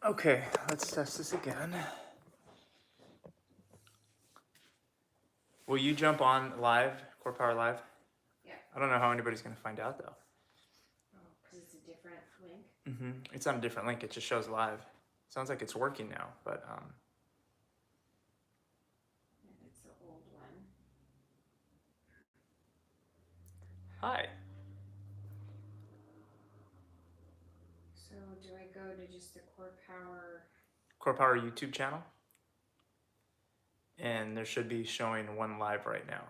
Okay, let's test this again. Will you jump on live, CorePower Live? Yeah. I don't know how anybody's going to find out, though. Oh, because it's a different link? It's on a different link. It just shows live. Sounds like it's working now, but... Yeah, it's the old one. Hi. So do I go to just the CorePower? CorePower YouTube channel. And there should be showing one live right now.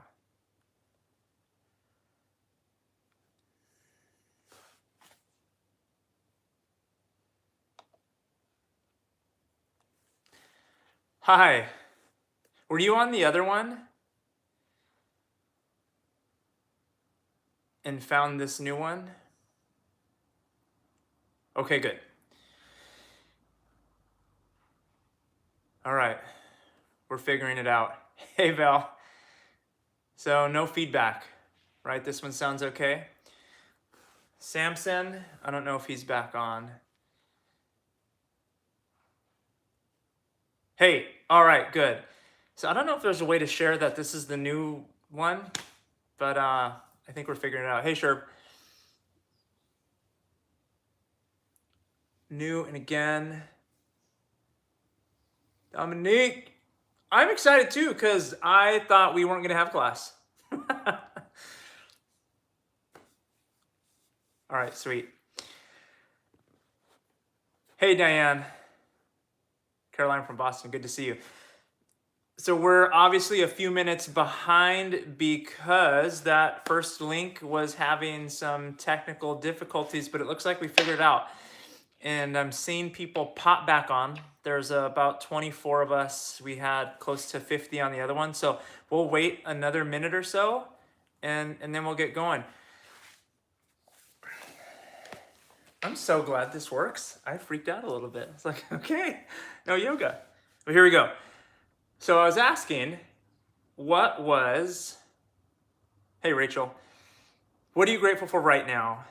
Hi. Were you on the other one? And found this new one? Okay, good. All right. We're figuring it out. Hey, Val. So no feedback, right? This one sounds okay. Samson, I don't know if he's back on. Hey, all right, good. So I don't know if there's a way to share that this is the new one, but I think we're figuring it out. Hey, Sherb. New and again. Dominique. I'm excited too because I thought we weren't going to have class. All right, sweet. Hey, Diane. Caroline from Boston, good to see you. So we're obviously a few minutes behind because that first link was having some technical difficulties, but it looks like we figured it out. And I'm seeing people pop back on. There's about 24 of us. We had close to 50 on the other one. So we'll wait another minute or so and then we'll get going. I'm so glad this works. I freaked out a little bit. It's like, okay, no yoga. But here we go. So I was asking, hey Rachel, what are you grateful for right now?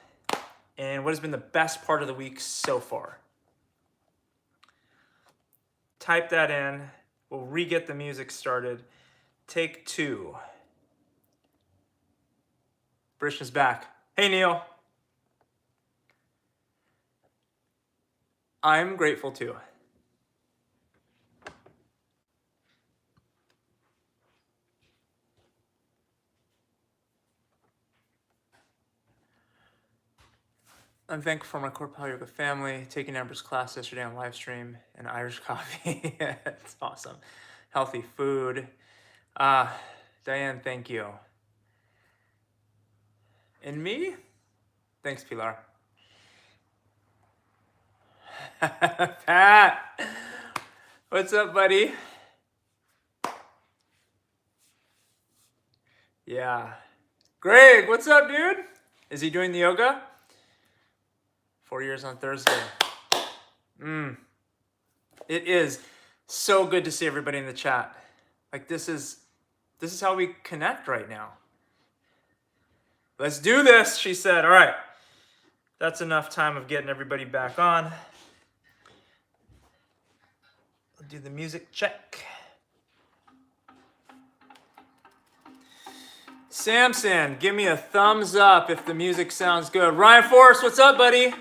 And what has been the best part of the week so far? Type that in. We'll re-get the music started. Take 2. Brishna's back. Hey Neil. I'm grateful too. I'm thankful for my CorePower Yoga family, taking Amber's class yesterday on live stream, and Irish coffee. It's awesome. Healthy food. Diane, thank you. And me? Thanks, Pilar. Pat, what's up, buddy? Yeah. Greg, what's up, dude? Is he doing the yoga? 4 years on Thursday. It is so good to see everybody in the chat. Like this is how we connect right now. Let's do this, she said. All right. That's enough time of getting everybody back on. I'll do the music check. Samson, give me a thumbs up if the music sounds good. Ryan Forrest, what's up, buddy?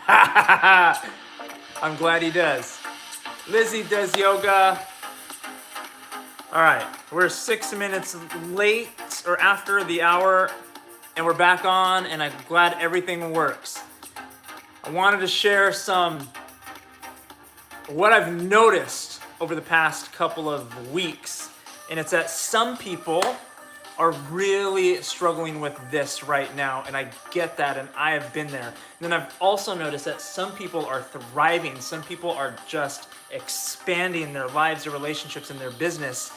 I'm glad he does. Lizzie does yoga. All right, we're 6 minutes late or after the hour, and we're back on, and I'm glad everything works. I wanted to share what I've noticed over the past couple of weeks, and it's that some people are really struggling with this right now, and I get that, and I have been there. And then I've also noticed that some people are thriving. Some people are just expanding their lives, their relationships, and their business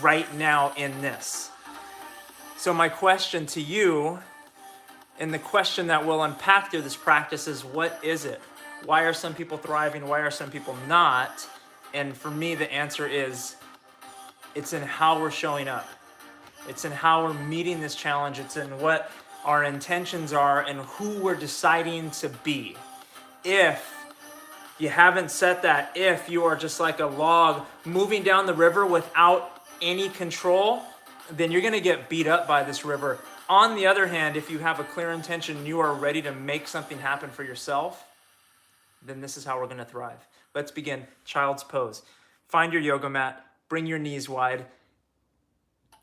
right now in this. So my question to you, and the question that we'll unpack through this practice is, what is it? Why are some people thriving? Why are some people not? And for me, the answer is, it's in how we're showing up. It's in how we're meeting this challenge. It's in what our intentions are and who we're deciding to be. If you haven't set that, if you are just like a log moving down the river without any control, then you're going to get beat up by this river. On the other hand, if you have a clear intention, you are ready to make something happen for yourself, then this is how we're going to thrive. Let's begin. Child's pose. Find your yoga mat, bring your knees wide,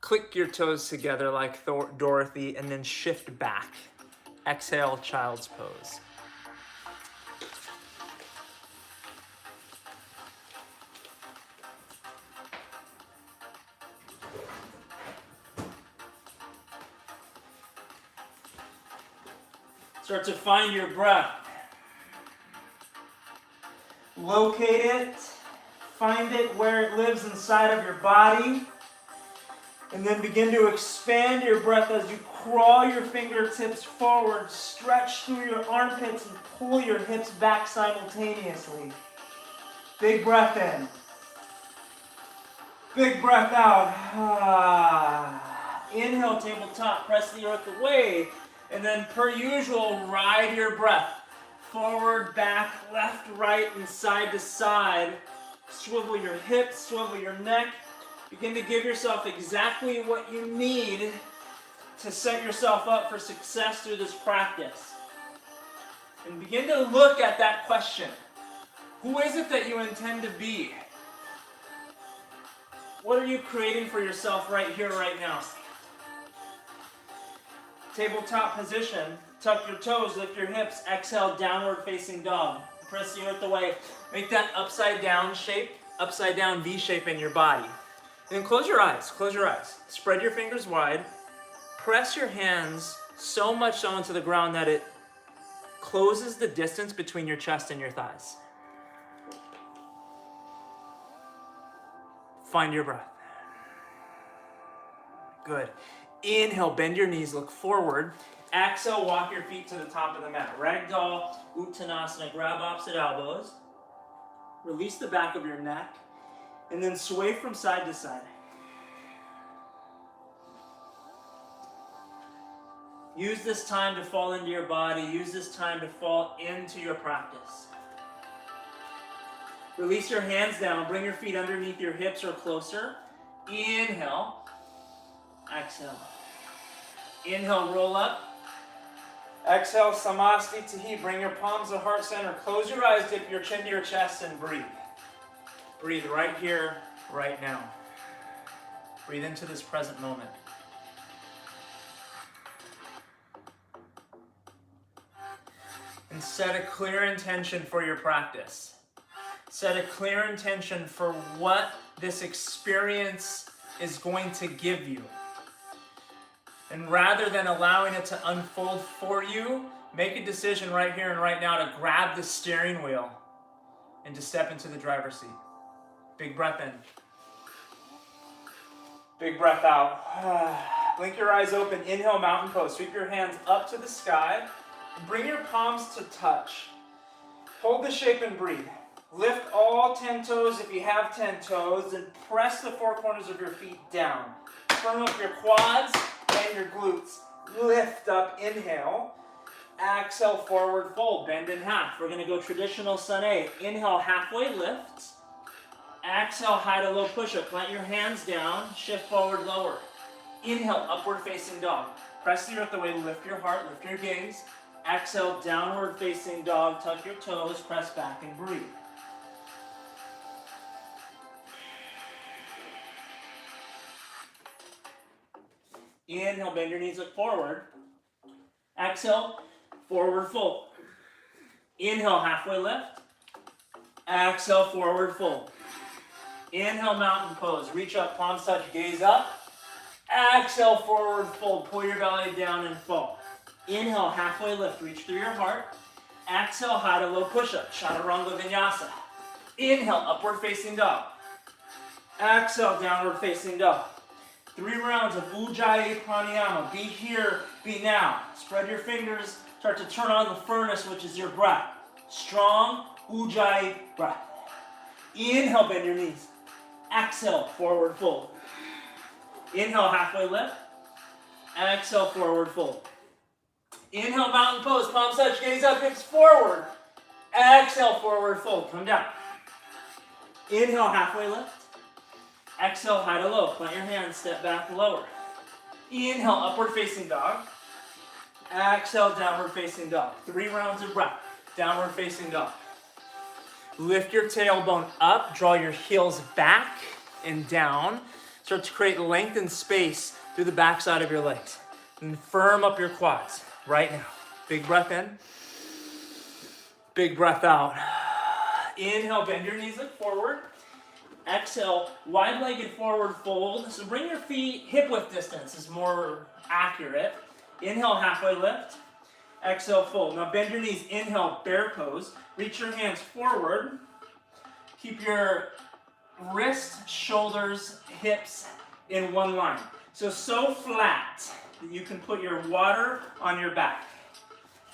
click your toes together like Dorothy, and then shift back. Exhale, child's pose. Start to find your breath. Locate it. Find it where it lives inside of your body. And then begin to expand your breath as you crawl your fingertips forward, stretch through your armpits, and pull your hips back simultaneously. Big breath in. Big breath out. Inhale, tabletop, press the earth away. And then, per usual, ride your breath. Forward, back, left, right, and side to side. Swivel your hips, swivel your neck. Begin to give yourself exactly what you need to set yourself up for success through this practice. And begin to look at that question. Who is it that you intend to be? What are you creating for yourself right here, right now? Tabletop position. Tuck your toes, lift your hips. Exhale, downward facing dog. Press the earth away. Make that upside down shape, upside down V shape in your body. Then close your eyes, close your eyes. Spread your fingers wide. Press your hands so much so into the ground that it closes the distance between your chest and your thighs. Find your breath. Good. Inhale, bend your knees, look forward. Exhale, walk your feet to the top of the mat. Ragdoll, Uttanasana, grab opposite elbows. Release the back of your neck. And then sway from side to side. Use this time to fall into your body. Use this time to fall into your practice. Release your hands down. Bring your feet underneath your hips or closer. Inhale. Exhale. Inhale, roll up. Exhale, Samastitihi. Bring your palms to heart center. Close your eyes, dip your chin to your chest, and breathe. Breathe right here, right now. Breathe into this present moment. And set a clear intention for your practice. Set a clear intention for what this experience is going to give you. And rather than allowing it to unfold for you, make a decision right here and right now to grab the steering wheel and to step into the driver's seat. Big breath in. Big breath out. Blink your eyes open. Inhale, mountain pose. Sweep your hands up to the sky. Bring your palms to touch. Hold the shape and breathe. Lift all 10 toes if you have 10 toes, and press the four corners of your feet down. Firm up your quads and your glutes. Lift up, inhale. Exhale, forward fold, bend in half. We're going to go traditional sun A. Inhale, halfway lift. Exhale, high to low push-up. Plant your hands down, shift forward, lower. Inhale, upward facing dog. Press the earth away, lift your heart, lift your gaze. Exhale, downward facing dog, tuck your toes, press back and breathe. Inhale, bend your knees, look forward. Exhale, forward fold. Inhale, halfway lift. Exhale, forward fold. Inhale, mountain pose. Reach up, palms touch, gaze up. Exhale, forward fold. Pull your belly down and fall. Inhale, halfway lift. Reach through your heart. Exhale, high to low push-up. Chaturanga Vinyasa. Inhale, upward facing dog. Exhale, downward facing dog. 3 rounds of Ujjayi Pranayama. Be here, be now. Spread your fingers. Start to turn on the furnace, which is your breath. Strong Ujjayi breath. Inhale, bend your knees. Exhale, forward fold. Inhale, halfway lift. Exhale, forward fold. Inhale, mountain pose, palms touch, gaze up, hips forward. Exhale, forward fold, come down. Inhale, halfway lift. Exhale, high to low. Plant your hands, step back, lower. Inhale, upward facing dog. Exhale, downward facing dog. 3 rounds of breath. Downward facing dog. Lift your tailbone up, draw your heels back and down. Start to create length and space through the backside of your legs. And firm up your quads right now. Big breath in. Big breath out. Inhale, bend your knees, look forward. Exhale, wide-legged forward fold. So bring your feet, hip-width distance is more accurate. Inhale, halfway lift. Exhale, fold. Now bend your knees. Inhale, bear pose. Reach your hands forward. Keep your wrists, shoulders, hips in one line. So flat that you can put your water on your back.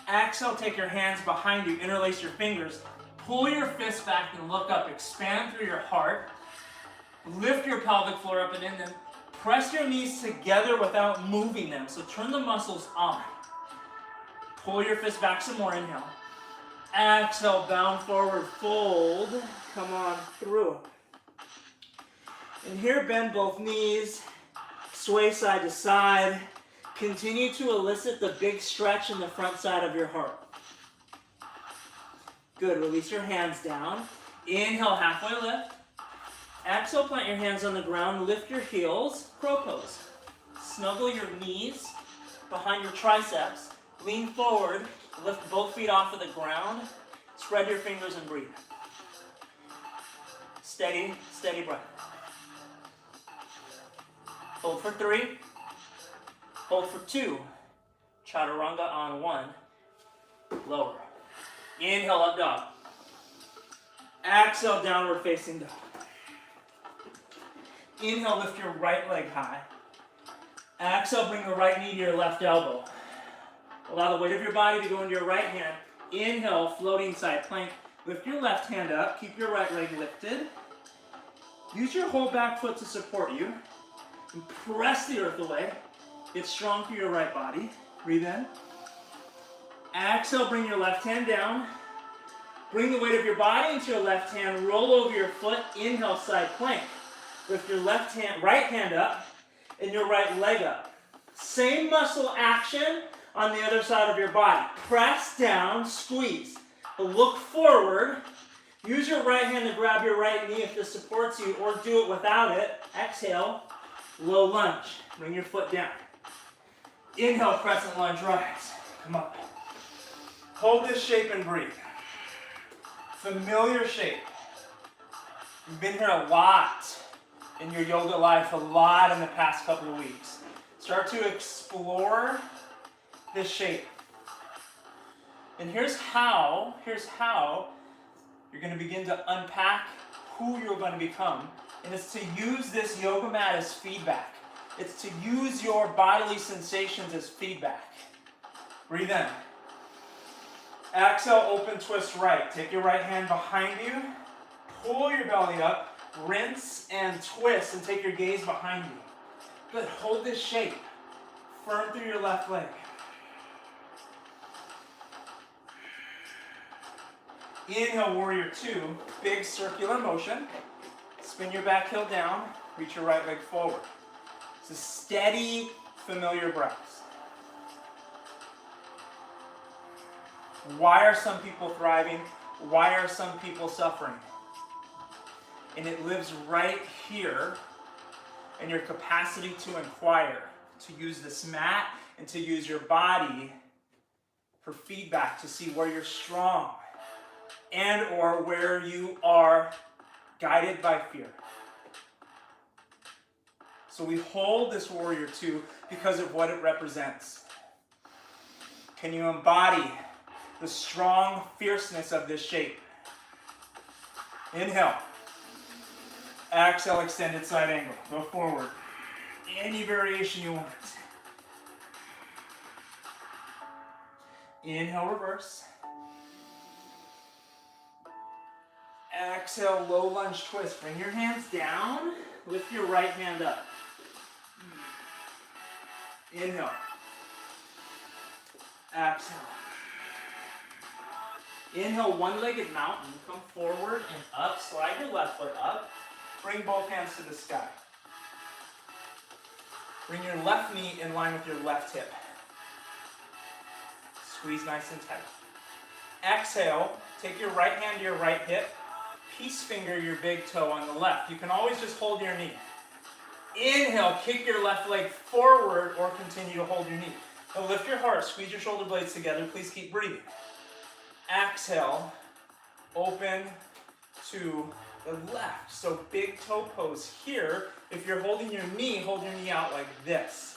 Exhale, take your hands behind you. Interlace your fingers. Pull your fists back and look up. Expand through your heart. Lift your pelvic floor up and in. Then press your knees together without moving them. So turn the muscles on. Pull your fists back some more. Inhale. Exhale, bound forward, fold. Come on through. And here, bend both knees. Sway side to side. Continue to elicit the big stretch in the front side of your heart. Good. Release your hands down. Inhale, halfway lift. Exhale, plant your hands on the ground. Lift your heels. Crow pose. Snuggle your knees behind your triceps. Lean forward. Lift both feet off of the ground. Spread your fingers and breathe. Steady, steady breath. Hold for 3. Hold for 2. Chaturanga on 1. Lower. Inhale, up dog. Exhale, downward facing dog. Inhale, lift your right leg high. Exhale, bring the right knee to your left elbow. Allow the weight of your body to go into your right hand. Inhale, floating side plank. Lift your left hand up. Keep your right leg lifted. Use your whole back foot to support you. And press the earth away. Get strong through your right body. Breathe in. Exhale, bring your left hand down. Bring the weight of your body into your left hand. Roll over your foot. Inhale, side plank. Lift your right hand up and your right leg up. Same muscle action on the other side of your body. Press down, squeeze. Look forward. Use your right hand to grab your right knee if this supports you, or do it without it. Exhale, low lunge. Bring your foot down. Inhale, crescent lunge, rise. Come up. Hold this shape and breathe. Familiar shape. You've been here a lot in your yoga life, a lot in the past couple of weeks. Start to explore this shape. And here's how you're going to begin to unpack who you're going to become. And it's to use this yoga mat as feedback. It's to use your bodily sensations as feedback. Breathe in. Exhale, open, twist right. Take your right hand behind you. Pull your belly up. Rinse and twist and take your gaze behind you. Good. Hold this shape. Firm through your left leg. Inhale, warrior 2. Big circular motion. Spin your back heel down. Reach your right leg forward. It's a steady, familiar breath. Why are some people thriving? Why are some people suffering? And it lives right here in your capacity to inquire, to use this mat and to use your body for feedback to see where you're strong and or where you are guided by fear. So we hold this warrior 2 because of what it represents. Can you embody the strong fierceness of this shape? Inhale. Exhale, extended side angle. Go forward. Any variation you want. Inhale, reverse. Exhale, low lunge twist. Bring your hands down. Lift your right hand up. Inhale. Exhale. Inhale, one-legged mountain. Come forward and up. Slide your left foot up. Bring both hands to the sky. Bring your left knee in line with your left hip. Squeeze nice and tight. Exhale, take your right hand to your right hip. Peace finger your big toe on the left. You can always just hold your knee. Inhale, kick your left leg forward or continue to hold your knee. Now lift your heart, squeeze your shoulder blades together. Please keep breathing. Exhale, open to the left. So big toe pose here. If you're holding your knee, hold your knee out like this.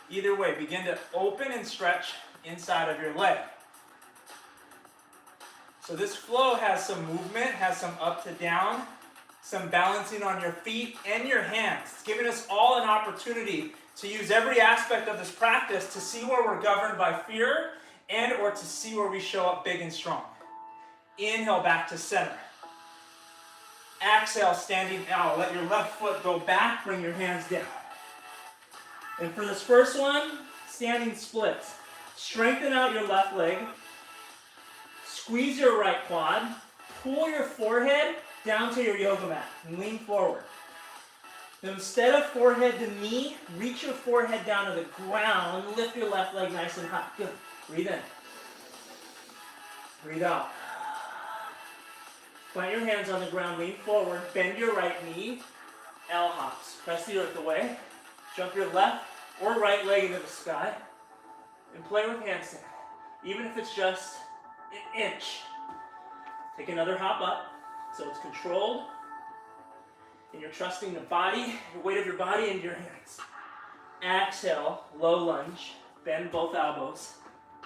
Either way, begin to open and stretch inside of your leg. So this flow has some movement, has some up to down, some balancing on your feet and your hands. It's giving us all an opportunity to use every aspect of this practice to see where we're governed by fear and or to see where we show up big and strong. Inhale back to center. Exhale, standing out. Let your left foot go back, bring your hands down. And for this first one, standing splits. Strengthen out your left leg. Squeeze your right quad. Pull your forehead down to your yoga mat and lean forward. Now instead of forehead to knee, reach your forehead down to the ground. Lift your left leg nice and high. Good. Breathe in. Breathe out. Plant your hands on the ground, lean forward, bend your right knee, L hops. Press the earth away. Jump your left or right leg into the sky and play with handstand. Even if it's just an inch. Take another hop up so it's controlled and you're trusting the body, the weight of your body into your hands. Exhale, low lunge, bend both elbows.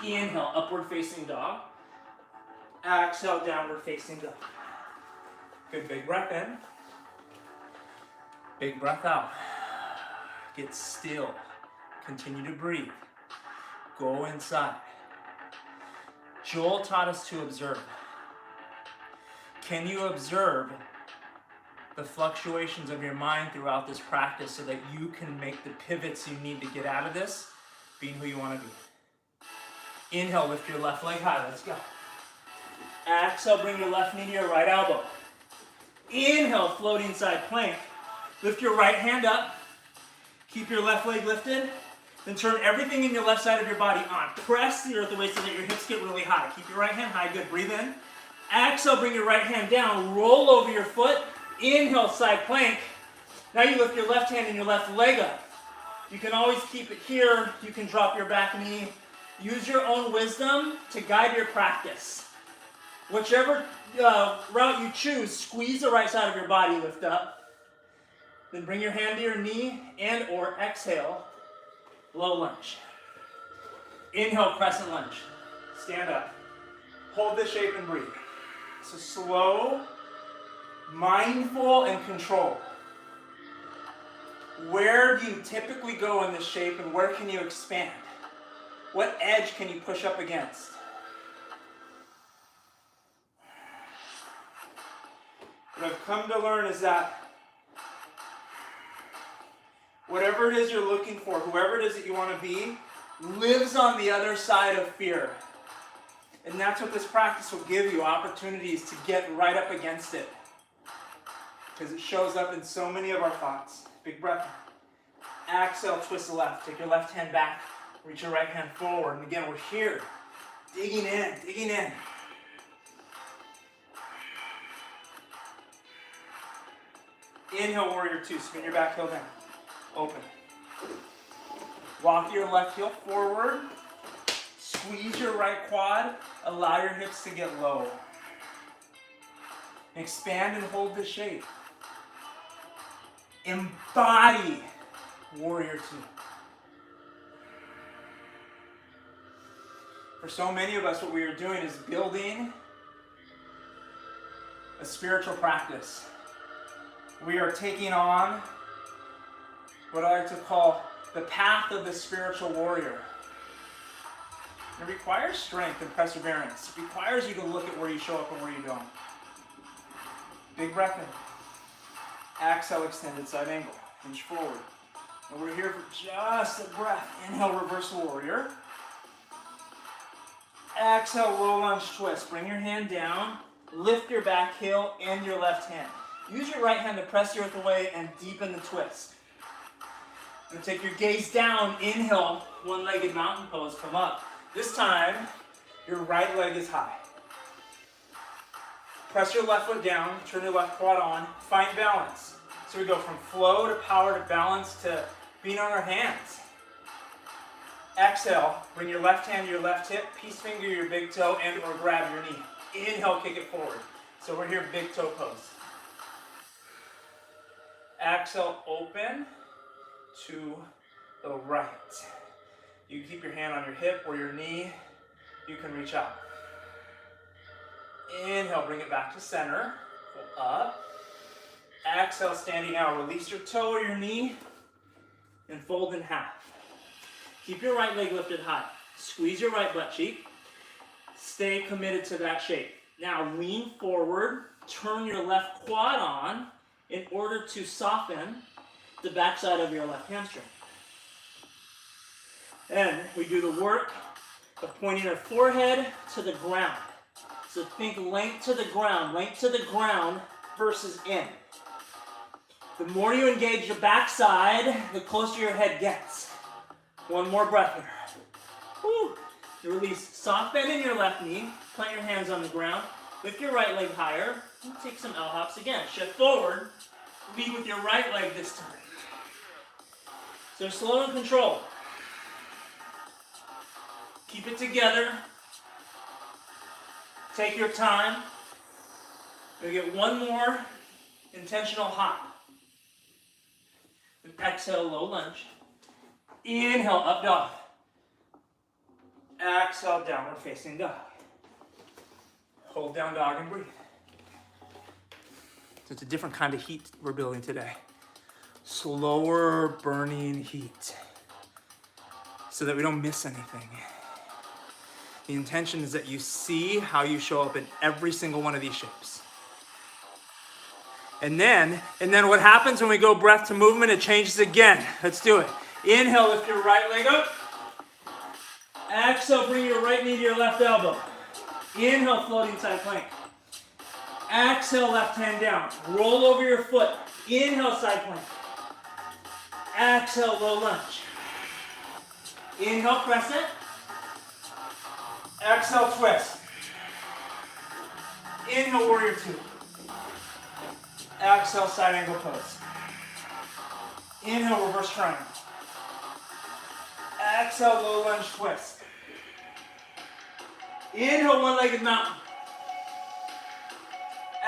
Inhale, upward facing dog. Exhale, downward facing dog. Good, big breath in. Big breath out. Get still. Continue to breathe. Go inside. Joel taught us to observe. Can you observe the fluctuations of your mind throughout this practice so that you can make the pivots you need to get out of this, being who you want to be? Inhale, lift your left leg high. Let's go. Exhale, bring your left knee to your right elbow. Inhale, floating side plank. Lift your right hand up. Keep your left leg lifted. Then turn everything in your left side of your body on. Press the earth away so that your hips get really high. Keep your right hand high. Good. Breathe in. Exhale, bring your right hand down. Roll over your foot. Inhale, side plank. Now you lift your left hand and your left leg up. You can always keep it here. You can drop your back knee. Use your own wisdom to guide your practice. Whichever route you choose, squeeze the right side of your body, lift up. Then bring your hand to your knee and or exhale, low lunge. Inhale, crescent lunge. Stand up. Hold this shape and breathe. So slow, mindful, and controlled. Where do you typically go in this shape and where can you expand? What edge can you push up against? What I've come to learn is that whatever it is you're looking for, whoever it is that you want to be, lives on the other side of fear. And that's what this practice will give you, opportunities to get right up against it. Because it shows up in so many of our thoughts. Big breath. Exhale, twist the left. Take your left hand back. Reach your right hand forward. And again, we're here. Digging in, digging in. Inhale, warrior two. Spin your back heel down. Open. Walk your left heel forward. Squeeze your right quad. Allow your hips to get low. Expand and hold the shape. Embody warrior two. For so many of us, what we are doing is building a spiritual practice. We are taking on what I like to call the path of the spiritual warrior. It requires strength and perseverance. It requires you to look at where you show up and where you don't. Big breath in. Exhale, extended side angle. Hinge forward. And we're here for just a breath. Inhale, reverse warrior. Exhale, low lunge twist. Bring your hand down. Lift your back heel and your left hand. Use your right hand to press the earth away and deepen the twist. You're going to take your gaze down. Inhale, one-legged mountain pose. Come up. This time, your right leg is high. Press your left foot down. Turn your left quad on. Find balance. So we go from flow to power to balance to being on our hands. Exhale, bring your left hand to your left hip, peace finger your big toe, and or grab your knee. Inhale, kick it forward. So we're here, big toe pose. Exhale, open to the right. You keep your hand on your hip or your knee. You can reach out. Inhale, bring it back to center. Pull up. Exhale, standing out. Release your toe or your knee and fold in half. Keep your right leg lifted high. Squeeze your right butt cheek. Stay committed to that shape. Now lean forward. Turn your left quad on in order to soften the backside of your left hamstring. And we do the work of pointing our forehead to the ground. So think length to the ground versus in. The more you engage the backside, the closer your head gets. One more breath here. Woo. You release, soft bend in your left knee, plant your hands on the ground, lift your right leg higher, and take some L hops again. Shift forward, lead with your right leg this time. So slow and controlled. Keep it together. Take your time. We get one more intentional hop. And exhale, low lunge. Inhale, up dog. Exhale, downward facing dog. Hold down dog and breathe. So it's a different kind of heat we're building today. Slower burning heat. So that we don't miss anything. The intention is that you see how you show up in every single one of these shapes. And then what happens when we go breath to movement, it changes again. Let's do it. Inhale, lift your right leg up. Exhale, bring your right knee to your left elbow. Inhale, floating side plank. Exhale, left hand down. Roll over your foot. Inhale, side plank. Exhale, low lunge. Inhale, crescent. Exhale, twist. Inhale, warrior two. Exhale, side angle pose. Inhale, reverse triangle. Exhale, low lunge twist. Inhale, one-legged mountain.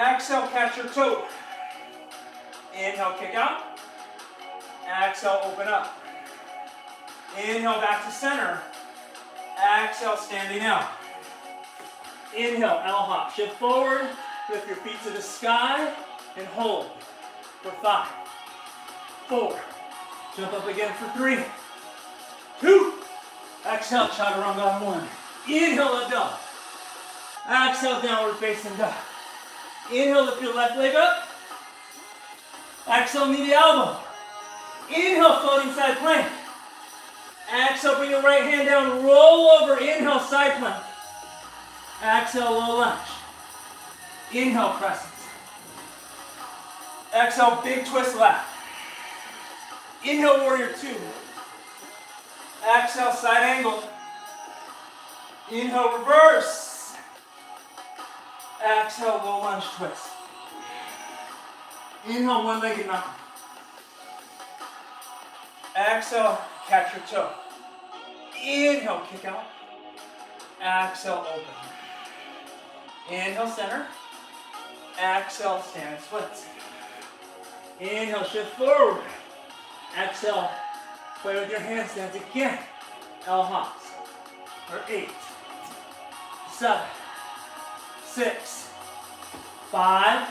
Exhale, catch your toe. Inhale, kick out. Exhale, open up. Inhale, back to center. Exhale, standing out. Inhale, L hop. Shift forward, lift your feet to the sky, and hold for 5, 4. Jump up again for 3, 2. Exhale, chaturanga on 1. Inhale, up dog. Exhale, downward facing dog. Inhale, lift your left leg up. Exhale, knee to elbow. Inhale, floating side plank. Exhale, bring your right hand down, roll over. Inhale, side plank. Exhale, low lunge. Inhale, crescent. Exhale, big twist left. Inhale, warrior two. Exhale, side angle. Inhale, reverse. Exhale, low lunge twist. Inhale, one-legged mountain. Exhale, catch your toe. Inhale, kick out. Exhale, open. Inhale, center. Exhale, stand and split. Inhale, shift forward. Exhale, play with your handstands again. L hops. For 8, 7, 6, 5,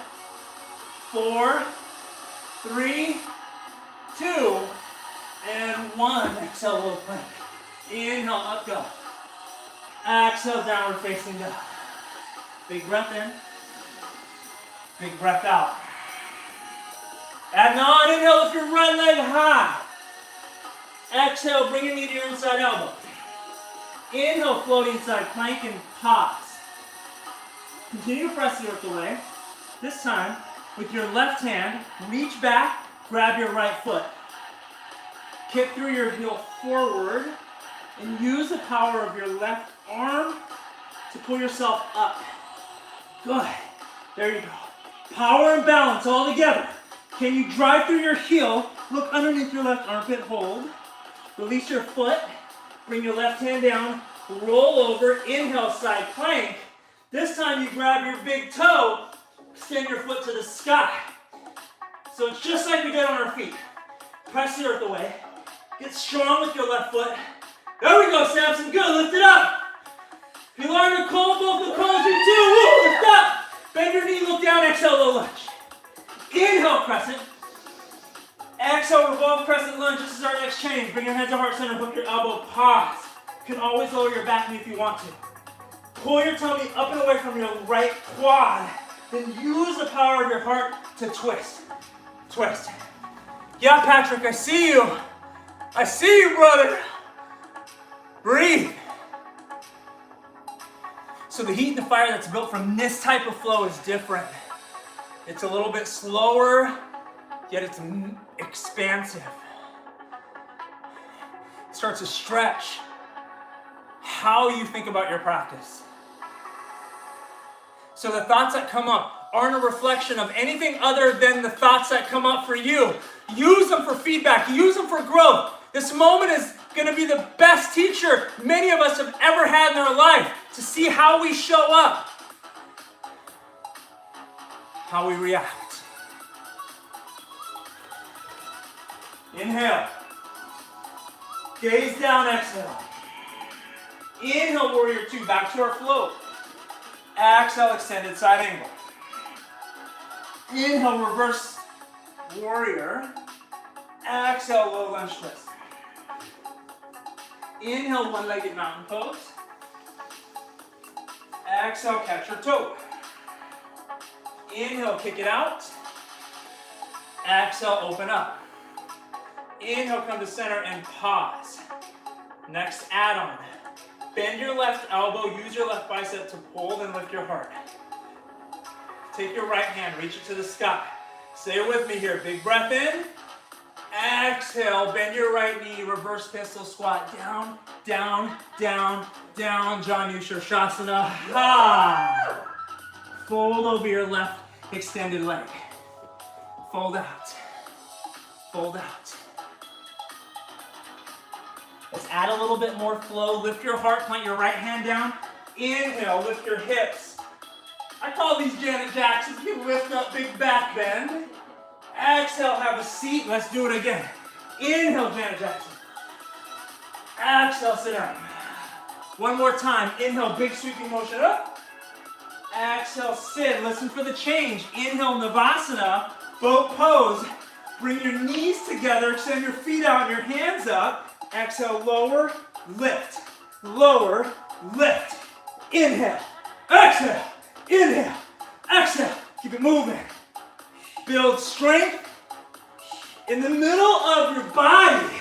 4, 3, 2, and 1. Exhale, low plank. Inhale, up dog. Exhale, downward facing dog. Big breath in. Big breath out. And on, inhale, lift your right leg high. Exhale, bring your knee to your inside elbow. Inhale, floating side plank and pause. Continue to press the earth away. This time, with your left hand, reach back, grab your right foot. Kick through your heel forward and use the power of your left arm to pull yourself up. Good. There you go. Power and balance all together. Can you drive through your heel? Look underneath your left armpit, hold. Release your foot. Bring your left hand down. Roll over. Inhale, side plank. This time you grab your big toe. Extend your foot to the sky. So it's just like we did on our feet. Press the earth away. Get strong with your left foot. There we go, Samson. Good. Lift it up. If you learn to call both the calls, you too. Woo, lift up. Bend your knee, look down, exhale, low lunge. Inhale, crescent. Exhale, revolve, crescent lunge. This is our next change. Bring your hands to heart center, hook your elbow, pause. You can always lower your back knee if you want to. Pull your tummy up and away from your right quad. Then use the power of your heart to twist. Twist. Yeah, Patrick, I see you. I see you, brother. Breathe. So the heat and the fire that's built from this type of flow is different. It's a little bit slower, yet it's expansive. It starts to stretch how you think about your practice. So the thoughts that come up aren't a reflection of anything other than the thoughts that come up for you. Use them for feedback. Use them for growth. This moment is going to be the best teacher many of us have ever had in their life to see how we show up, how we react. Inhale. Gaze down, exhale. Inhale, warrior two, back to our flow. Exhale, extended side angle. Inhale, reverse warrior. Exhale, low lunge twist. Inhale, one-legged mountain pose. Exhale, catch your toe. Inhale, kick it out. Exhale, open up. Inhale, come to center and pause. Next add-on. Bend your left elbow, use your left bicep to pull and lift your heart. Take your right hand, reach it to the sky. Say it with me here. Big breath in. Exhale, bend your right knee, reverse pistol squat. Down, down, down, down. John Usher, Shavasana. Ha! Fold over your left extended leg. Fold out. Fold out. Let's add a little bit more flow. Lift your heart, plant your right hand down. Inhale, lift your hips. I call these Janet Jacksons. You lift up, big back bend. Exhale, have a seat. Let's do it again. Inhale, Janet Jackson. Exhale, sit down. One more time. Inhale, big sweeping motion up. Exhale, sit. Listen for the change. Inhale, Navasana, boat pose. Bring your knees together. Extend your feet out and your hands up. Exhale, lower, lift. Lower, lift. Inhale, exhale, inhale, exhale. Keep it moving. Build strength in the middle of your body.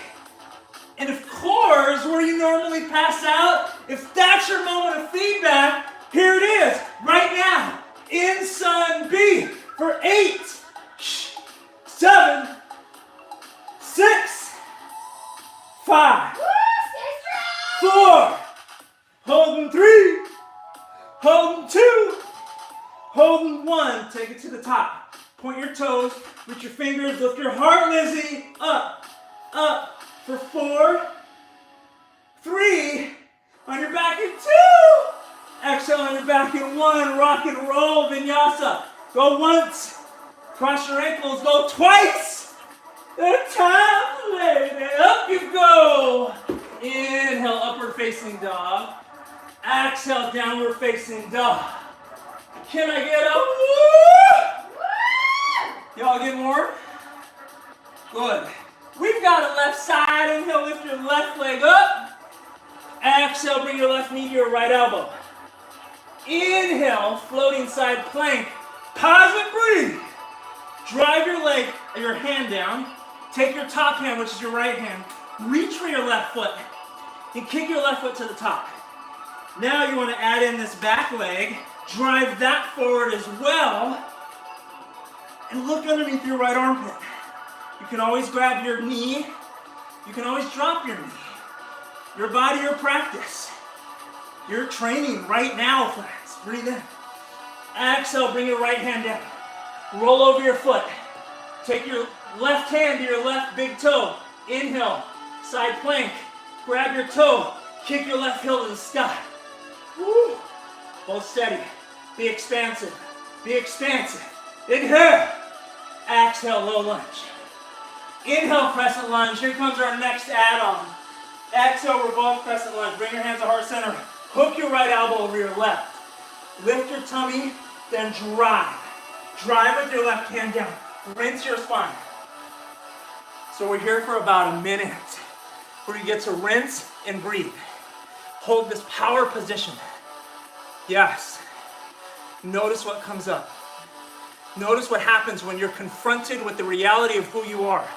And of course, where you normally pass out, if that's your moment of feedback, here it is, right now, in Sun B for 8, 7, 6, 5, 4, holding 3, holding 2, holding 1. Take it to the top. Point your toes, reach your fingers, lift your heart, Lizzie. Up, up for 4, 3, on your back in 2. Exhale on your back in 1, rock and roll, vinyasa. Go once, cross your ankles, go twice. The time, lady, up you go. Inhale, upward facing dog. Exhale, downward facing dog. Can I get a woo? Y'all get more? Good. We've got a left side. Inhale, lift your left leg up. Exhale, bring your left knee to your right elbow. Inhale, floating side plank. Pause and breathe. Drive your hand down. Take your top hand, which is your right hand. Reach for your left foot and kick your left foot to the top. Now you want to add in this back leg, drive that forward as well, and look underneath your right armpit. You can always grab your knee, you can always drop your knee. Your body, your practice. You're training right now, friends. Breathe in. Exhale, bring your right hand down. Roll over your foot. Take your left hand to your left big toe. Inhale, side plank. Grab your toe. Kick your left heel to the sky. Woo. Hold steady. Be expansive. Be expansive. Inhale. Exhale, low lunge. Inhale, crescent lunge. Here comes our next add-on. Exhale, revolve crescent lunge. Bring your hands to heart center. Hook your right elbow over your left. Lift your tummy, then drive. Drive with your left hand down. Rinse your spine. So we're here for about a minute where you get to rinse and breathe. Hold this power position. Yes. Notice what comes up. Notice what happens when you're confronted with the reality of who you are.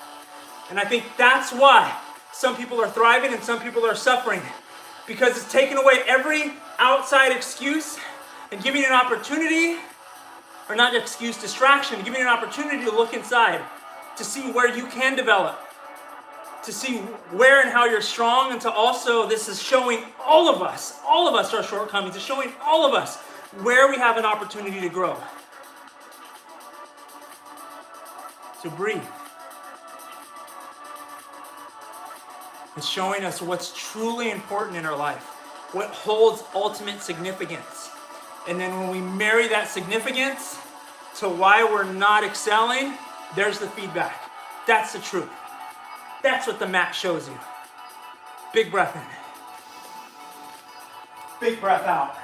And I think that's why some people are thriving and some people are suffering. Because it's taken away every outside excuse and giving you an opportunity, or not excuse, distraction, giving you an opportunity to look inside, to see where you can develop, to see where and how you're strong, and to also, this is showing all of us our shortcomings, it's showing all of us where we have an opportunity to grow. So breathe. It's showing us what's truly important in our life, what holds ultimate significance. And then when we marry that significance to why we're not excelling, there's the feedback. That's the truth. That's what the mat shows you. Big breath in. Big breath out.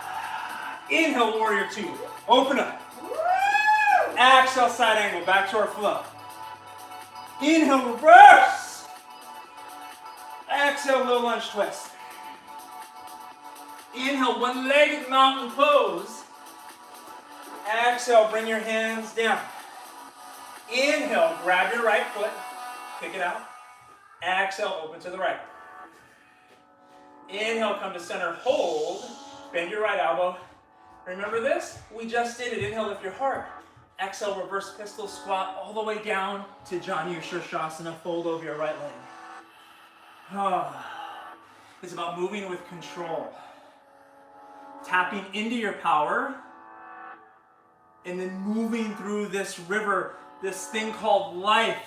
Inhale, warrior two. Open up. Exhale, side angle, back to our flow. Inhale, reverse. Exhale, low lunge twist. Inhale, one-legged mountain pose. Exhale, bring your hands down. Inhale, grab your right foot, kick it out. Exhale, open to the right. Inhale, come to center, hold. Bend your right elbow. Remember this? We just did it. Inhale, lift your heart. Exhale, reverse pistol squat all the way down to Janu Shavasana, fold over your right leg. It's about moving with control. Tapping into your power and then moving through this river, this thing called life,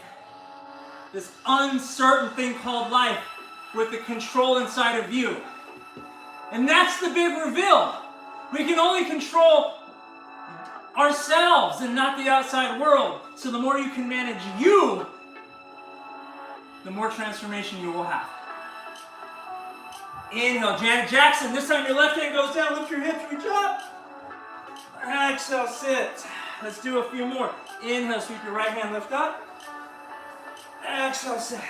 this uncertain thing called life with the control inside of you. And that's the big reveal. We can only control ourselves and not the outside world. So the more you can manage you, the more transformation you will have. Inhale, Janet Jackson. This time your left hand goes down, lift your hips, reach up. Exhale, sit. Let's do a few more. Inhale, sweep your right hand, lift up. Exhale, sit.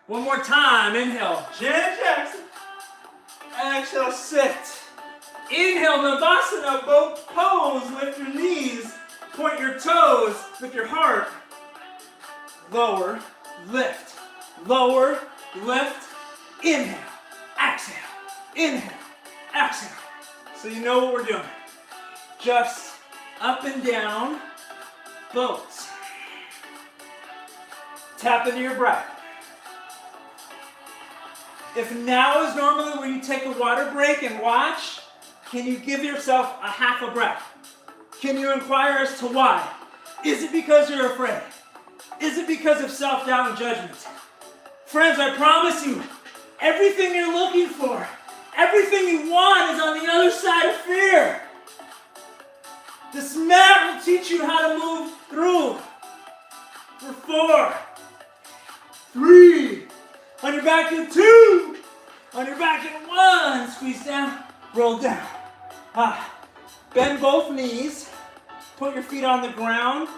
One more time. Inhale, Janet Jackson. Exhale, sit. Inhale, Navasana, boat pose. Lift your knees, point your toes with your heart. Lower, lift. Lower, lift. Inhale, exhale. Inhale, exhale. So you know what we're doing. Just up and down boats. Tap into your breath. If now is normally where you take a water break and watch, can you give yourself a half a breath? Can you inquire as to why? Is it because you're afraid? Is it because of self-doubt and judgment? Friends, I promise you, everything you're looking for, everything you want is on the other side of fear. This mat will teach you how to move through. For 4, 3, on your back in 2, on your back in 1, squeeze down, roll down. Bend both knees, put your feet on the ground,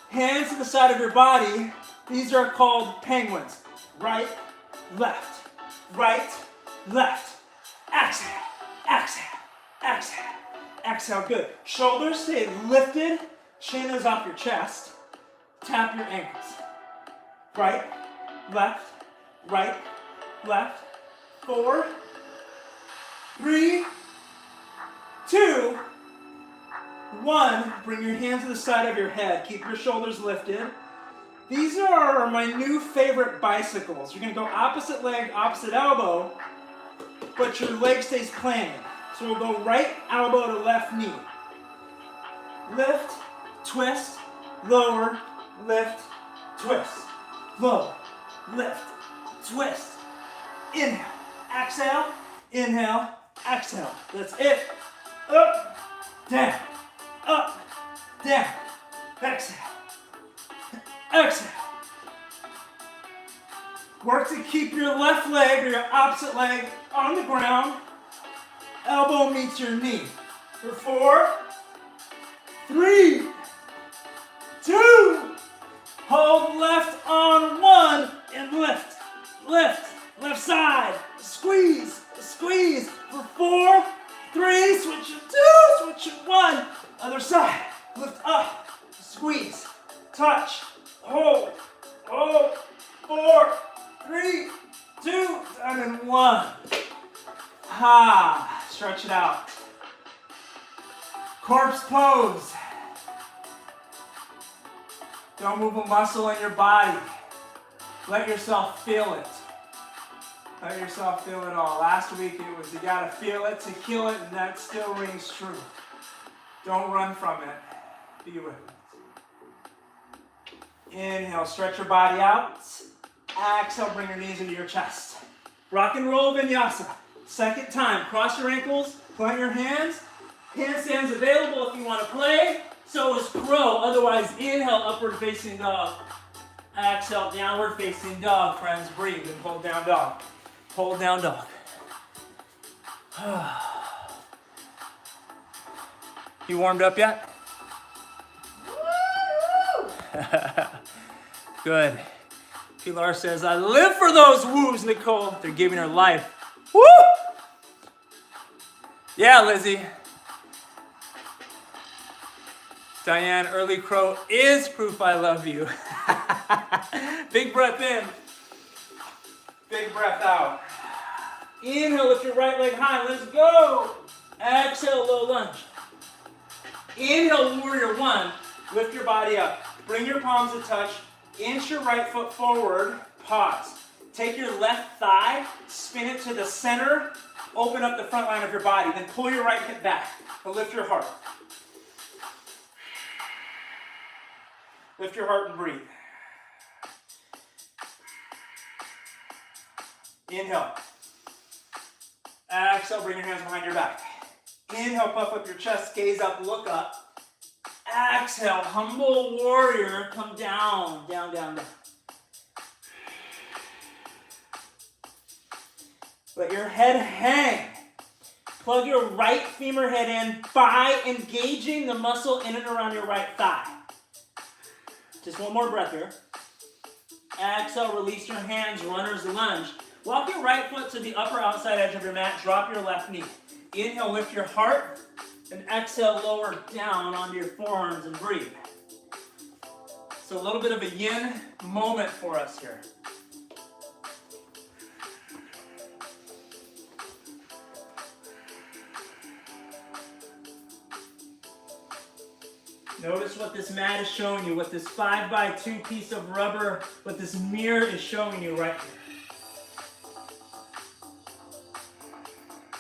hands to the side of your body. These are called penguins. Right, left, exhale, exhale, exhale, exhale, good. Shoulders stay lifted, chin is off your chest. Tap your ankles. Right, left, 4, 3, 2, 1. Bring your hand to the side of your head. Keep your shoulders lifted. These are my new favorite bicycles. You're going to go opposite leg, opposite elbow, but your leg stays planted. So we'll go right elbow to left knee. Lift, twist, lower, lift, twist, lower, lift, twist. Inhale, exhale, inhale, exhale. That's it. Up, down, exhale, exhale. Work to keep your left leg or your opposite leg on the ground. Elbow meets your knee. For 4, 3, 2, hold left on 1 and lift, lift, left side, squeeze, squeeze. For 4, 3, switch it 2, switch it 1, other side, lift up, squeeze, touch, hold, hold, 4, 3, 2, and 1. Ha, stretch it out. Corpse pose. Don't move a muscle in your body. Let yourself feel it. Let yourself feel it all. Last week it was you gotta feel it to kill it, and that still rings true. Don't run from it. Be with it. Inhale, stretch your body out. Exhale, bring your knees into your chest. Rock and roll vinyasa. Second time, cross your ankles, plant your hands. Handstands available if you want to play. So is crow. Otherwise, inhale, upward facing dog. Exhale, downward facing dog. Friends, breathe and hold down dog. Hold down dog. You warmed up yet? Good. Pilar says, I live for those woos, Nicole. They're giving her life. Woo! Yeah, Lizzie. Diane, early crow is proof I love you. Big breath in. Big breath out. Inhale, lift your right leg high. Let's go. Exhale, low lunge. Inhale, warrior 1. Lift your body up. Bring your palms to touch. Inch your right foot forward. Pause. Take your left thigh, spin it to the center, open up the front line of your body, then pull your right hip back. But lift your heart. Lift your heart and breathe. Inhale. Exhale, bring your hands behind your back. Inhale, puff up your chest, gaze up, look up. Exhale, humble warrior, come down, down, down, down. Let your head hang. Plug your right femur head in by engaging the muscle in and around your right thigh. Just one more breath here. Exhale, release your hands, runner's lunge. Walk your right foot to the upper outside edge of your mat. Drop your left knee. Inhale, lift your heart. And exhale, lower down onto your forearms and breathe. So a little bit of a yin moment for us here. Notice what this mat is showing you, what this 5x2 piece of rubber, what this mirror is showing you right here.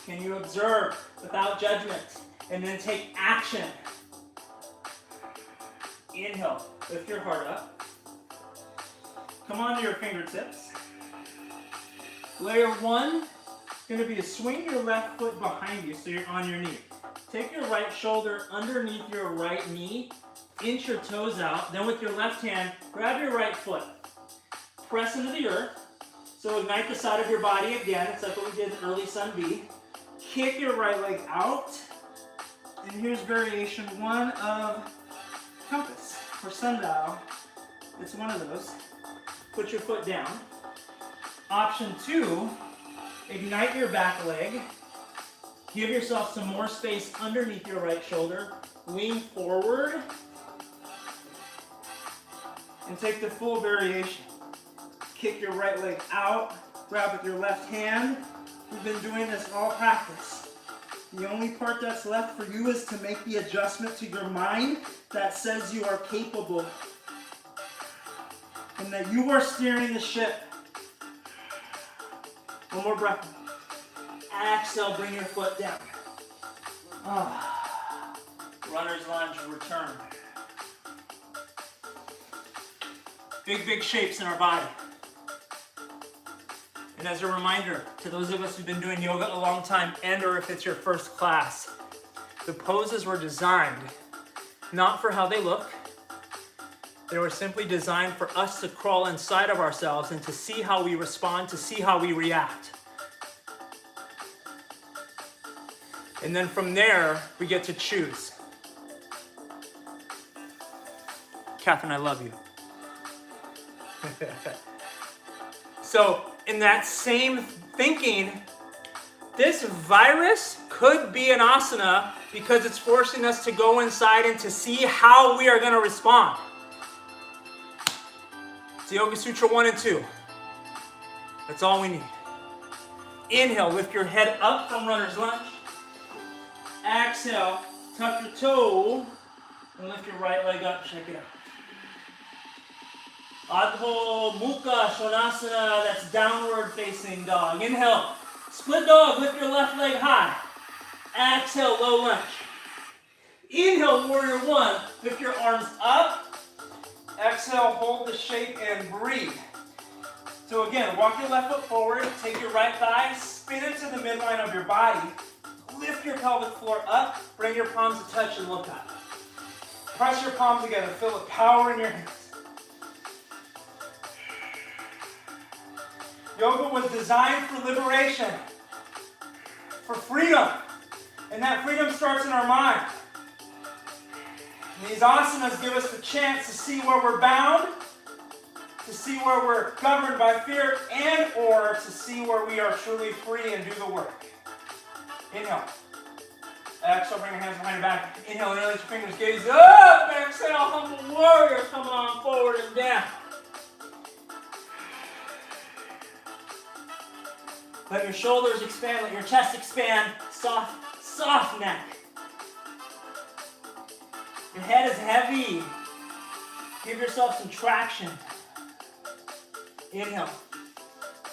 Can you observe without judgment and then take action? Inhale, lift your heart up. Come onto your fingertips. Layer 1 is going to be to swing your left foot behind you so you're on your knee. Take your right shoulder underneath your right knee, inch your toes out, then with your left hand, grab your right foot. Press into the earth, so ignite the side of your body again, it's like what we did in early sun B. Kick your right leg out, and here's variation 1 of compass, or sundial. It's one of those. Put your foot down. Option 2, ignite your back leg. Give yourself some more space underneath your right shoulder. Lean forward. And take the full variation. Kick your right leg out. Grab with your left hand. We've been doing this all practice. The only part that's left for you is to make the adjustment to your mind that says you are capable and that you are steering the ship. One more breath. Exhale, bring your foot down. Runner's lunge, return. Big shapes in our body. And as a reminder, to those of us who've been doing yoga a long time, and or if it's your first class, the poses were designed not for how they look. They were simply designed for us to crawl inside of ourselves and to see how we respond, to see how we react. And then from there, we get to choose. Catherine, I love you. So, in that same thinking, this virus could be an asana because it's forcing us to go inside and to see how we are going to respond. It's Yoga Sutra 1 and 2. That's all we need. Inhale, lift your head up from runner's lunge. Exhale, tuck your toe and lift your right leg up. Check it out. Adho Mukha Svanasana, that's downward facing dog. Inhale, split dog, lift your left leg high. Exhale, low lunge. Inhale, warrior one, lift your arms up. Exhale, hold the shape and breathe. So again, walk your left foot forward, take your right thigh, spin it to the midline of your body. Lift your pelvic floor up, bring your palms to touch and look up. Press your palms together, feel the power in your hands. Yoga was designed for liberation, for freedom, and that freedom starts in our mind. And these asanas give us the chance to see where we're bound, to see where we're governed by fear, and or to see where we are truly free and do the work. Inhale. Exhale, bring your hands behind your back. Inhale, interlace your fingers, gaze up. Exhale, humble warrior, come on forward and down. Let your shoulders expand, let your chest expand. Soft neck. Your head is heavy. Give yourself some traction. Inhale.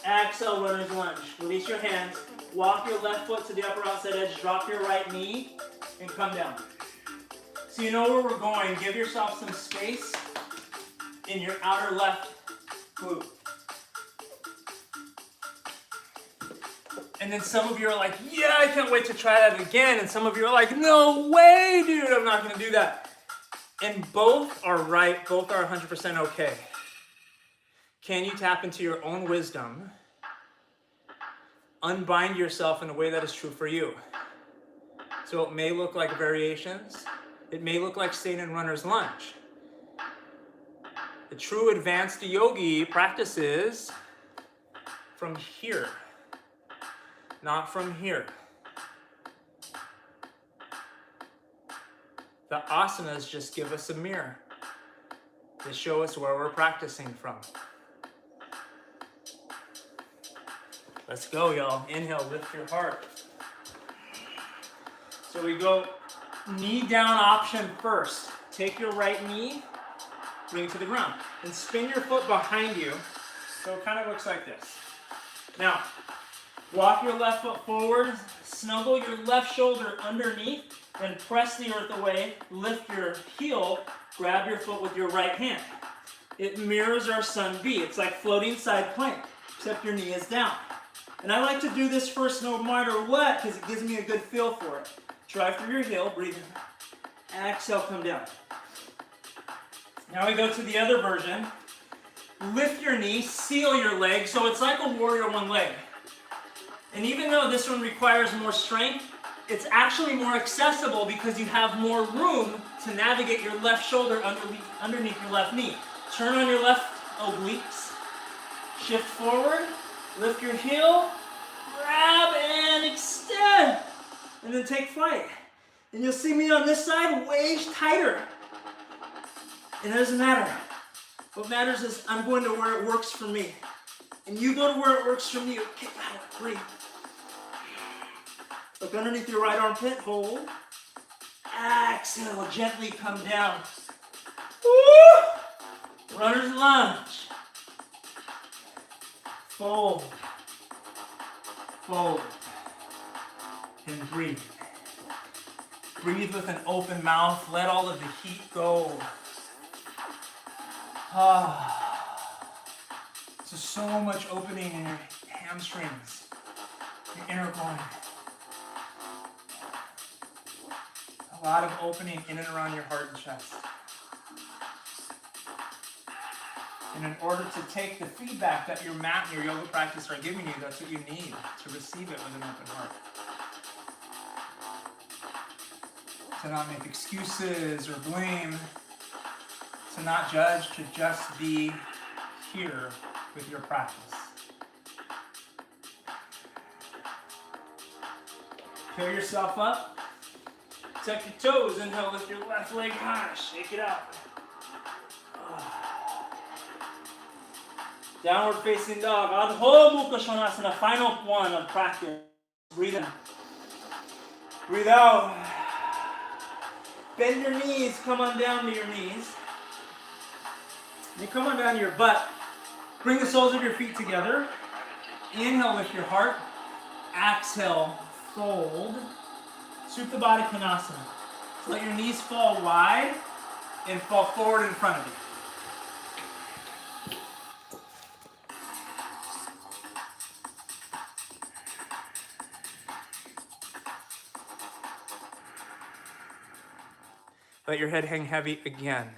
Exhale, runner's lunge. Release your hands. Walk your left foot to the upper outside edge. Drop your right knee and come down. So you know where we're going. Give yourself some space in your outer left glute. And then some of you are like, yeah, I can't wait to try that again. And some of you are like, no way, dude, I'm not going to do that. And both are right. Both are 100% okay. Can you tap into your own wisdom? Unbind yourself in a way that is true for you. So it may look like variations. It may look like staying in runner's lunge. The true advanced yogi practices from here. Not from here. The asanas just give us a mirror to show us where we're practicing from. Let's go, y'all. Inhale, lift your heart. So we go knee down option first. Take your right knee, bring it to the ground, and spin your foot behind you. So it kind of looks like this. Now, walk your left foot forward, snuggle your left shoulder underneath, and press the earth away. Lift your heel, grab your foot with your right hand. It mirrors our sun B. It's like floating side plank, except your knee is down. And I like to do this first no matter what, because it gives me a good feel for it. Try through your heel, breathe in. Exhale, come down. Now we go to the other version. Lift your knee, seal your leg, so it's like a warrior one leg. And even though this one requires more strength, it's actually more accessible because you have more room to navigate your left shoulder underneath your left knee. Turn on your left obliques, shift forward, lift your heel, grab and extend, and then take flight. And you'll see me on this side way tighter. And it doesn't matter. What matters is I'm going to where it works for me. And you go to where it works for you. Kick out, breathe. Look underneath your right armpit, hold. Exhale, gently come down. Woo! Runner's lunge. Fold. Fold. And breathe. Breathe with an open mouth. Let all of the heat go. So much opening in your hamstrings, your inner groin. A lot of opening in and around your heart and chest. And in order to take the feedback that your mat and your yoga practice are giving you, that's what you need to receive it with an open heart. To not make excuses or blame, to not judge, to just be here with your practice. Fill yourself up. Tuck your toes. Inhale, lift your left leg high. Shake it out. Downward facing dog. Adho Mukha Svanasana. Final one of practice. Breathe in. Breathe out. Bend your knees. Come on down to your knees. You come on down to your butt. Bring the soles of your feet together. Inhale, lift your heart. Exhale, fold. Supta Baddha Konasana. So let your knees fall wide and fall forward in front of you. Let your head hang heavy again.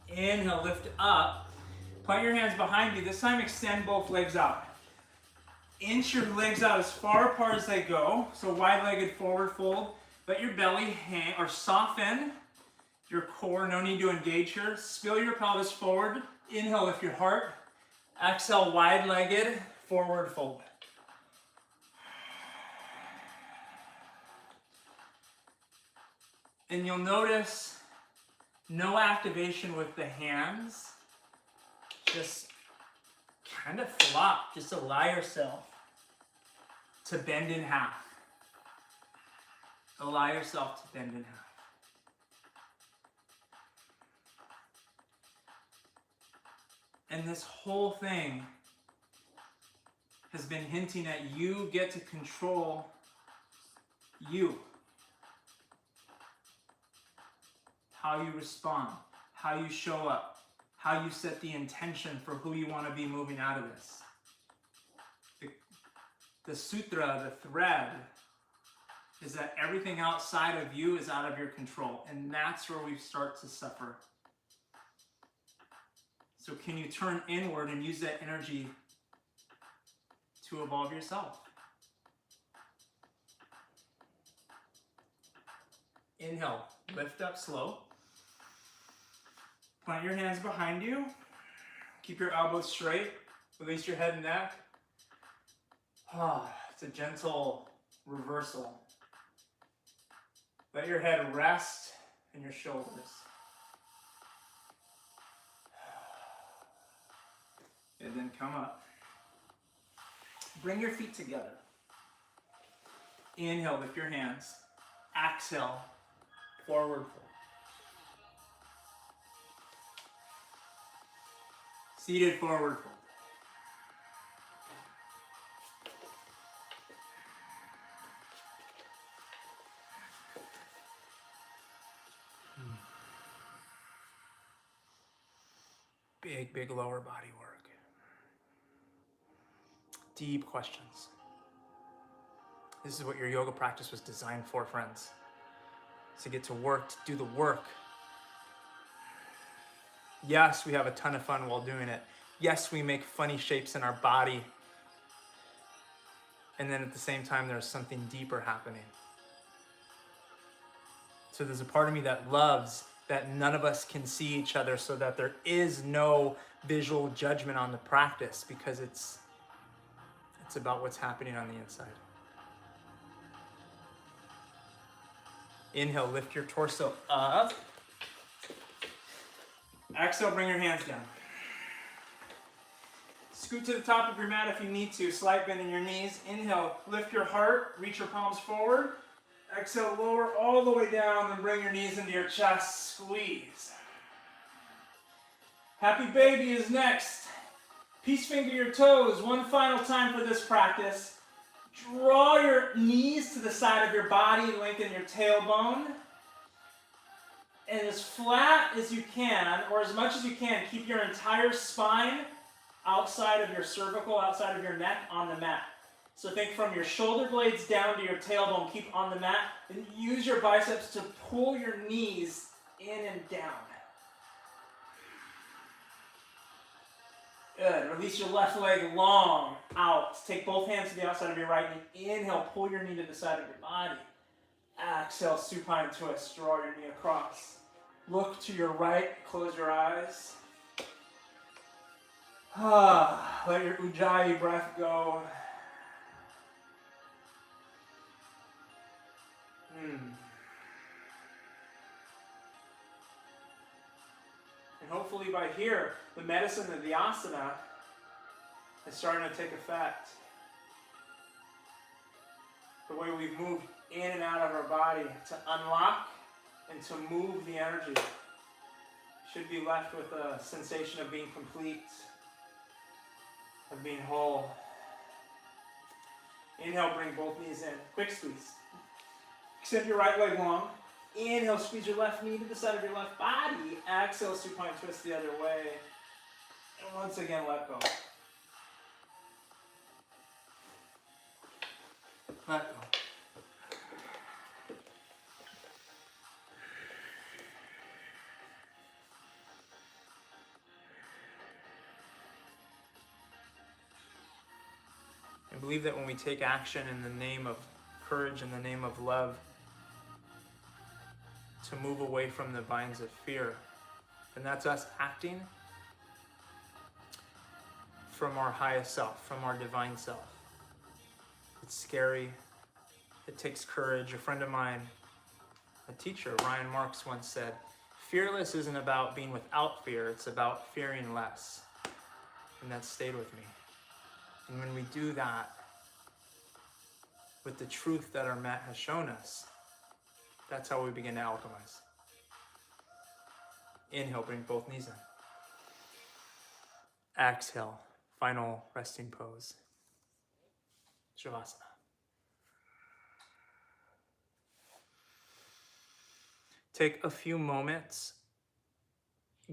Inhale, lift up. Plant your hands behind you. This time extend both legs out. Inch your legs out as far apart as they go. So wide-legged forward fold. Let your belly hang or soften your core. No need to engage here. Spill your pelvis forward. Inhale, lift your heart. Exhale, wide-legged forward fold. And you'll notice no activation with the hands. Just kind of flop. Just allow yourself to bend in half. Allow yourself to bend in half. And this whole thing has been hinting at you get to control you. How you respond, how you show up, how you set the intention for who you want to be moving out of this. The sutra, the thread, is that everything outside of you is out of your control. And that's where we start to suffer. So can you turn inward and use that energy to evolve yourself? Inhale, lift up slow. Plant your hands behind you. Keep your elbows straight. Release your head and neck. It's a gentle reversal. Let your head rest in your shoulders. And then come up. Bring your feet together. Inhale, lift your hands. Exhale, forward fold. Seated forward fold. Big lower body work. Deep questions. This is what your yoga practice was designed for, friends. To get to work, to do the work. Yes, we have a ton of fun while doing it. Yes, we make funny shapes in our body. And then at the same time, there's something deeper happening. So there's a part of me that loves that none of us can see each other, so that there is no visual judgment on the practice, because it's about what's happening on the inside. Inhale, lift your torso up. Exhale, bring your hands down. Scoot to the top of your mat if you need to. Slight bend in your knees. Inhale, lift your heart, reach your palms forward. Exhale, lower all the way down, then bring your knees into your chest, squeeze. Happy baby is next. Peace finger your toes. One final time for this practice. Draw your knees to the side of your body, lengthen your tailbone. And as flat as you can, or as much as you can, keep your entire spine outside of your cervical, outside of your neck on the mat. So think from your shoulder blades down to your tailbone, keep on the mat, and use your biceps to pull your knees in and down. Good. Release your left leg long out. Take both hands to the outside of your right knee. Inhale, pull your knee to the side of your body. Exhale, supine twist. Draw your knee across. Look to your right. Close your eyes. Let your Ujjayi breath go. And hopefully by here, the medicine of the asana is starting to take effect. The way we've moved in and out of our body to unlock and to move the energy. Should be left with a sensation of being complete, of being whole. Inhale, bring both knees in. Quick squeeze. Extend your right leg long. Inhale, squeeze your left knee to the side of your left body. Exhale, supine twist the other way. And once again, let go. Let go. I believe that when we take action in the name of courage, in the name of love, to move away from the binds of fear, and that's us acting from our highest self, from our divine self. It's scary. It takes courage. A friend of mine, a teacher, Ryan Marks, once said, fearless isn't about being without fear, it's about fearing less. And that stayed with me. And when we do that with the truth that our mat has shown us, that's how we begin to alchemize. Inhale, bring both knees in. Exhale, final resting pose. Shavasana. Take a few moments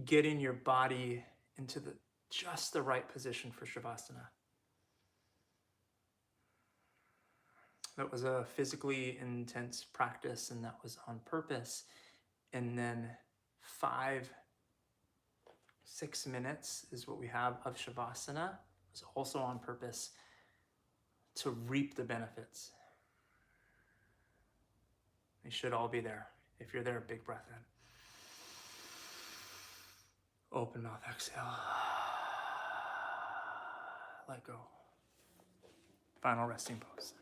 getting your body into just the right position for Shavasana. That was a physically intense practice, and that was on purpose. And then 5-6 minutes is what we have of Shavasana. It was also on purpose to reap the benefits. They should all be there. If you're there, big breath in. Open mouth, exhale. Let go. Final resting pose.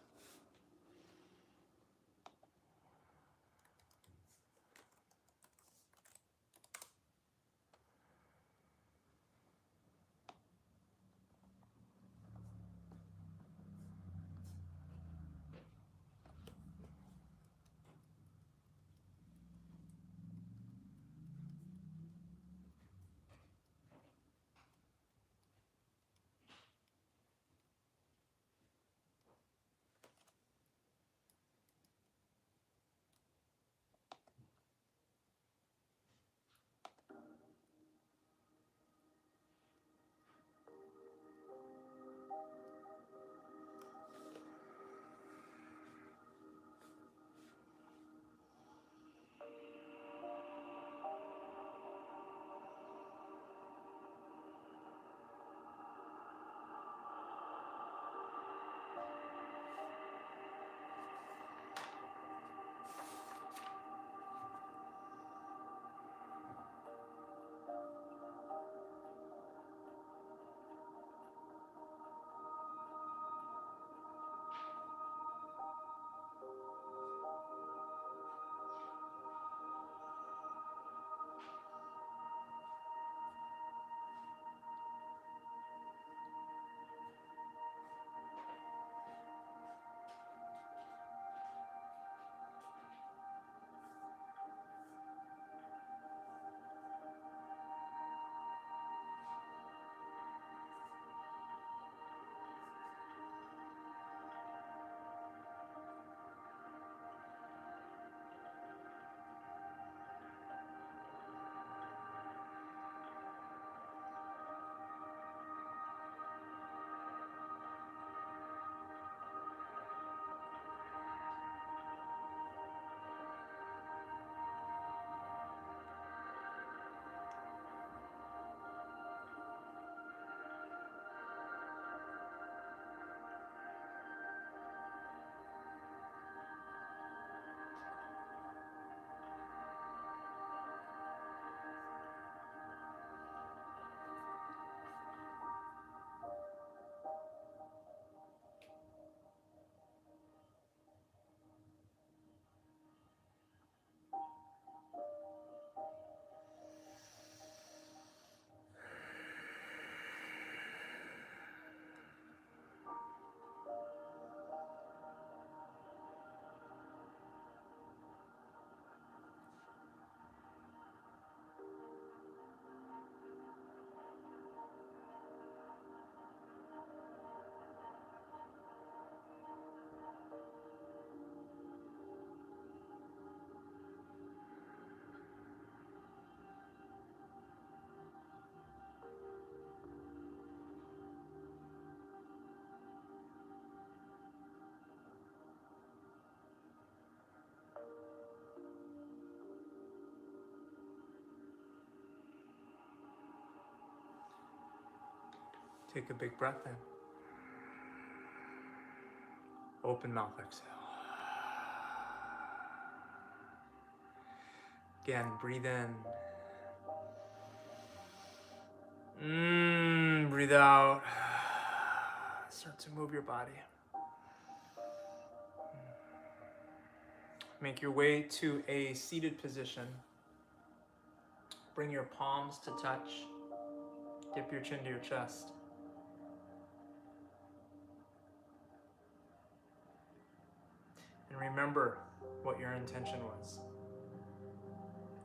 Take a big breath in. Open mouth exhale. Again, breathe in. Breathe out. Start to move your body. Make your way to a seated position. Bring your palms to touch. Dip your chin to your chest. And remember what your intention was.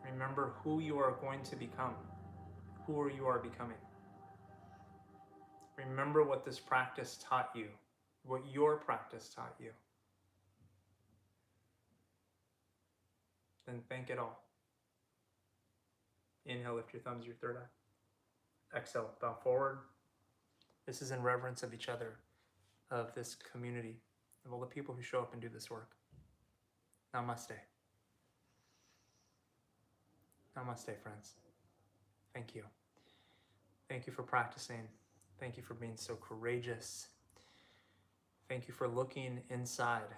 Remember who you are going to become, who you are becoming. Remember what this practice taught you, what your practice taught you. Then thank it all. Inhale, lift your thumbs, your third eye. Exhale, bow forward. This is in reverence of each other, of this community, of all the people who show up and do this work. Namaste. Namaste, friends. Thank you. Thank you for practicing. Thank you for being so courageous. Thank you for looking inside.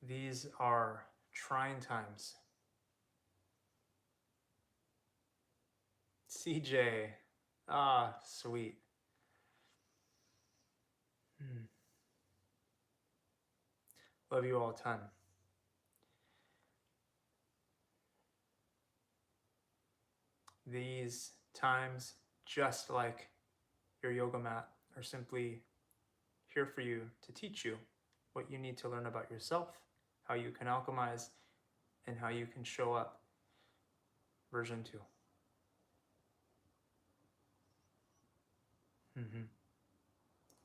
These are trying times. CJ, sweet. Love you all a ton. These times, just like your yoga mat, are simply here for you to teach you what you need to learn about yourself, how you can alchemize, and how you can show up version 2.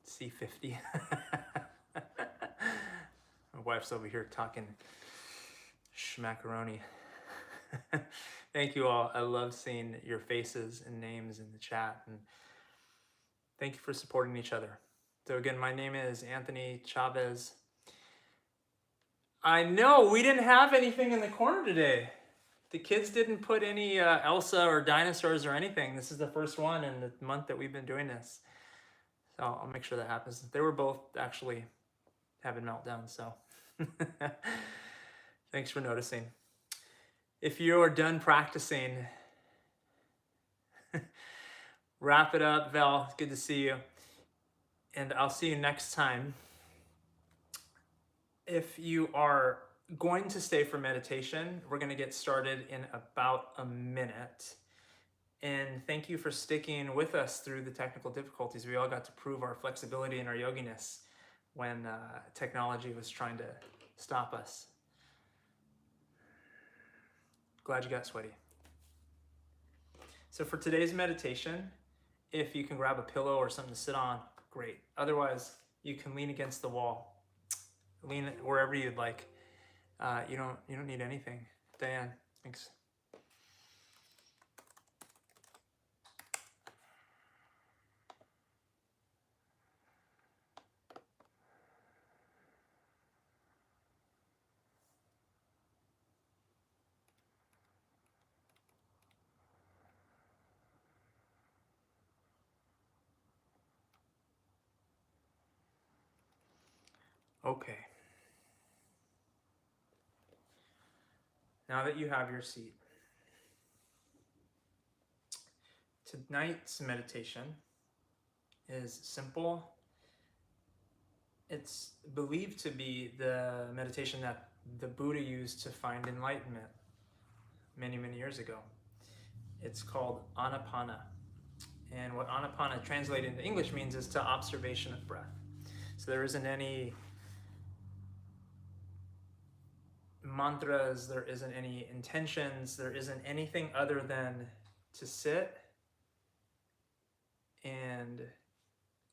C50. My wife's over here talking schmacaroni. Thank you all. I love seeing your faces and names in the chat, and thank you for supporting each other. So again, my name is Anthony Chavez. I know we didn't have anything in the corner today. The kids didn't put any Elsa or dinosaurs or anything. This is the first one in the month that we've been doing this. So I'll make sure that happens. They were both actually having meltdowns, so thanks for noticing. If you are done practicing, wrap it up. Val, it's good to see you. And I'll see you next time. If you are going to stay for meditation, we're going to get started in about a minute. And thank you for sticking with us through the technical difficulties. We all got to prove our flexibility and our yoginess when technology was trying to stop us. Glad you got sweaty. So for today's meditation, if you can grab a pillow or something to sit on, great. Otherwise, you can lean against the wall. Lean it wherever you'd like. You don't need anything. Diane, thanks. Okay. Now that you have your seat, tonight's meditation is simple. It's believed to be the meditation that the Buddha used to find enlightenment many, many years ago. It's called Anapana. And what Anapana translated into English means is to observation of breath. So there isn't any mantras, there isn't any intentions, there isn't anything other than to sit and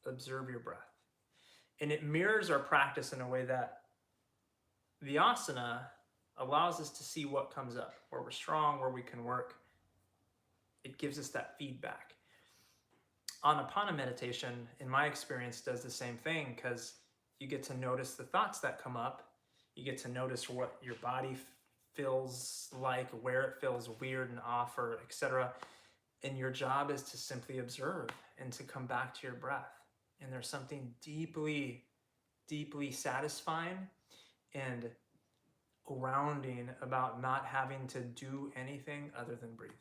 observe your breath. And it mirrors our practice in a way that the asana allows us to see what comes up, where we're strong, where we can work. It gives us that feedback. Anapana meditation, in my experience, does the same thing because you get to notice the thoughts that come up. You get to notice what your body feels like, where it feels weird and off, or etc. And your job is to simply observe and to come back to your breath. And there's something deeply, deeply satisfying and grounding about not having to do anything other than breathe.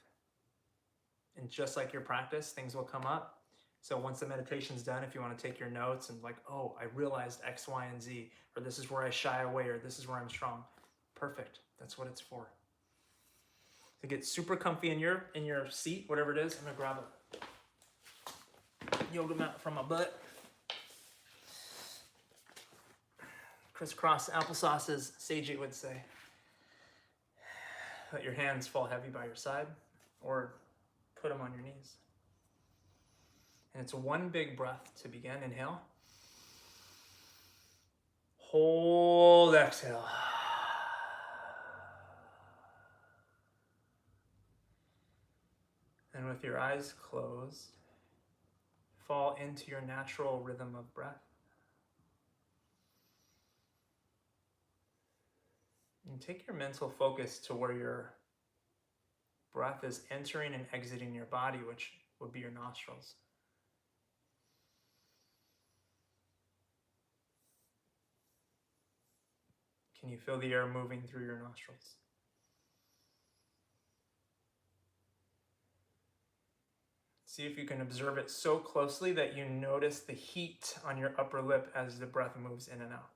And just like your practice, things will come up. So once the meditation's done, if you want to take your notes and like, oh, I realized X, Y, and Z, or this is where I shy away, or this is where I'm strong. Perfect. That's what it's for. To get super comfy in your seat, whatever it is, I'm gonna grab a yoga mat from my butt. Crisscross applesauce, as Seiji would say. Let your hands fall heavy by your side, or put them on your knees. And it's one big breath to begin. Inhale. Hold, exhale. And with your eyes closed, fall into your natural rhythm of breath. And take your mental focus to where your breath is entering and exiting your body, which would be your nostrils. Can you feel the air moving through your nostrils? See if you can observe it so closely that you notice the heat on your upper lip as the breath moves in and out.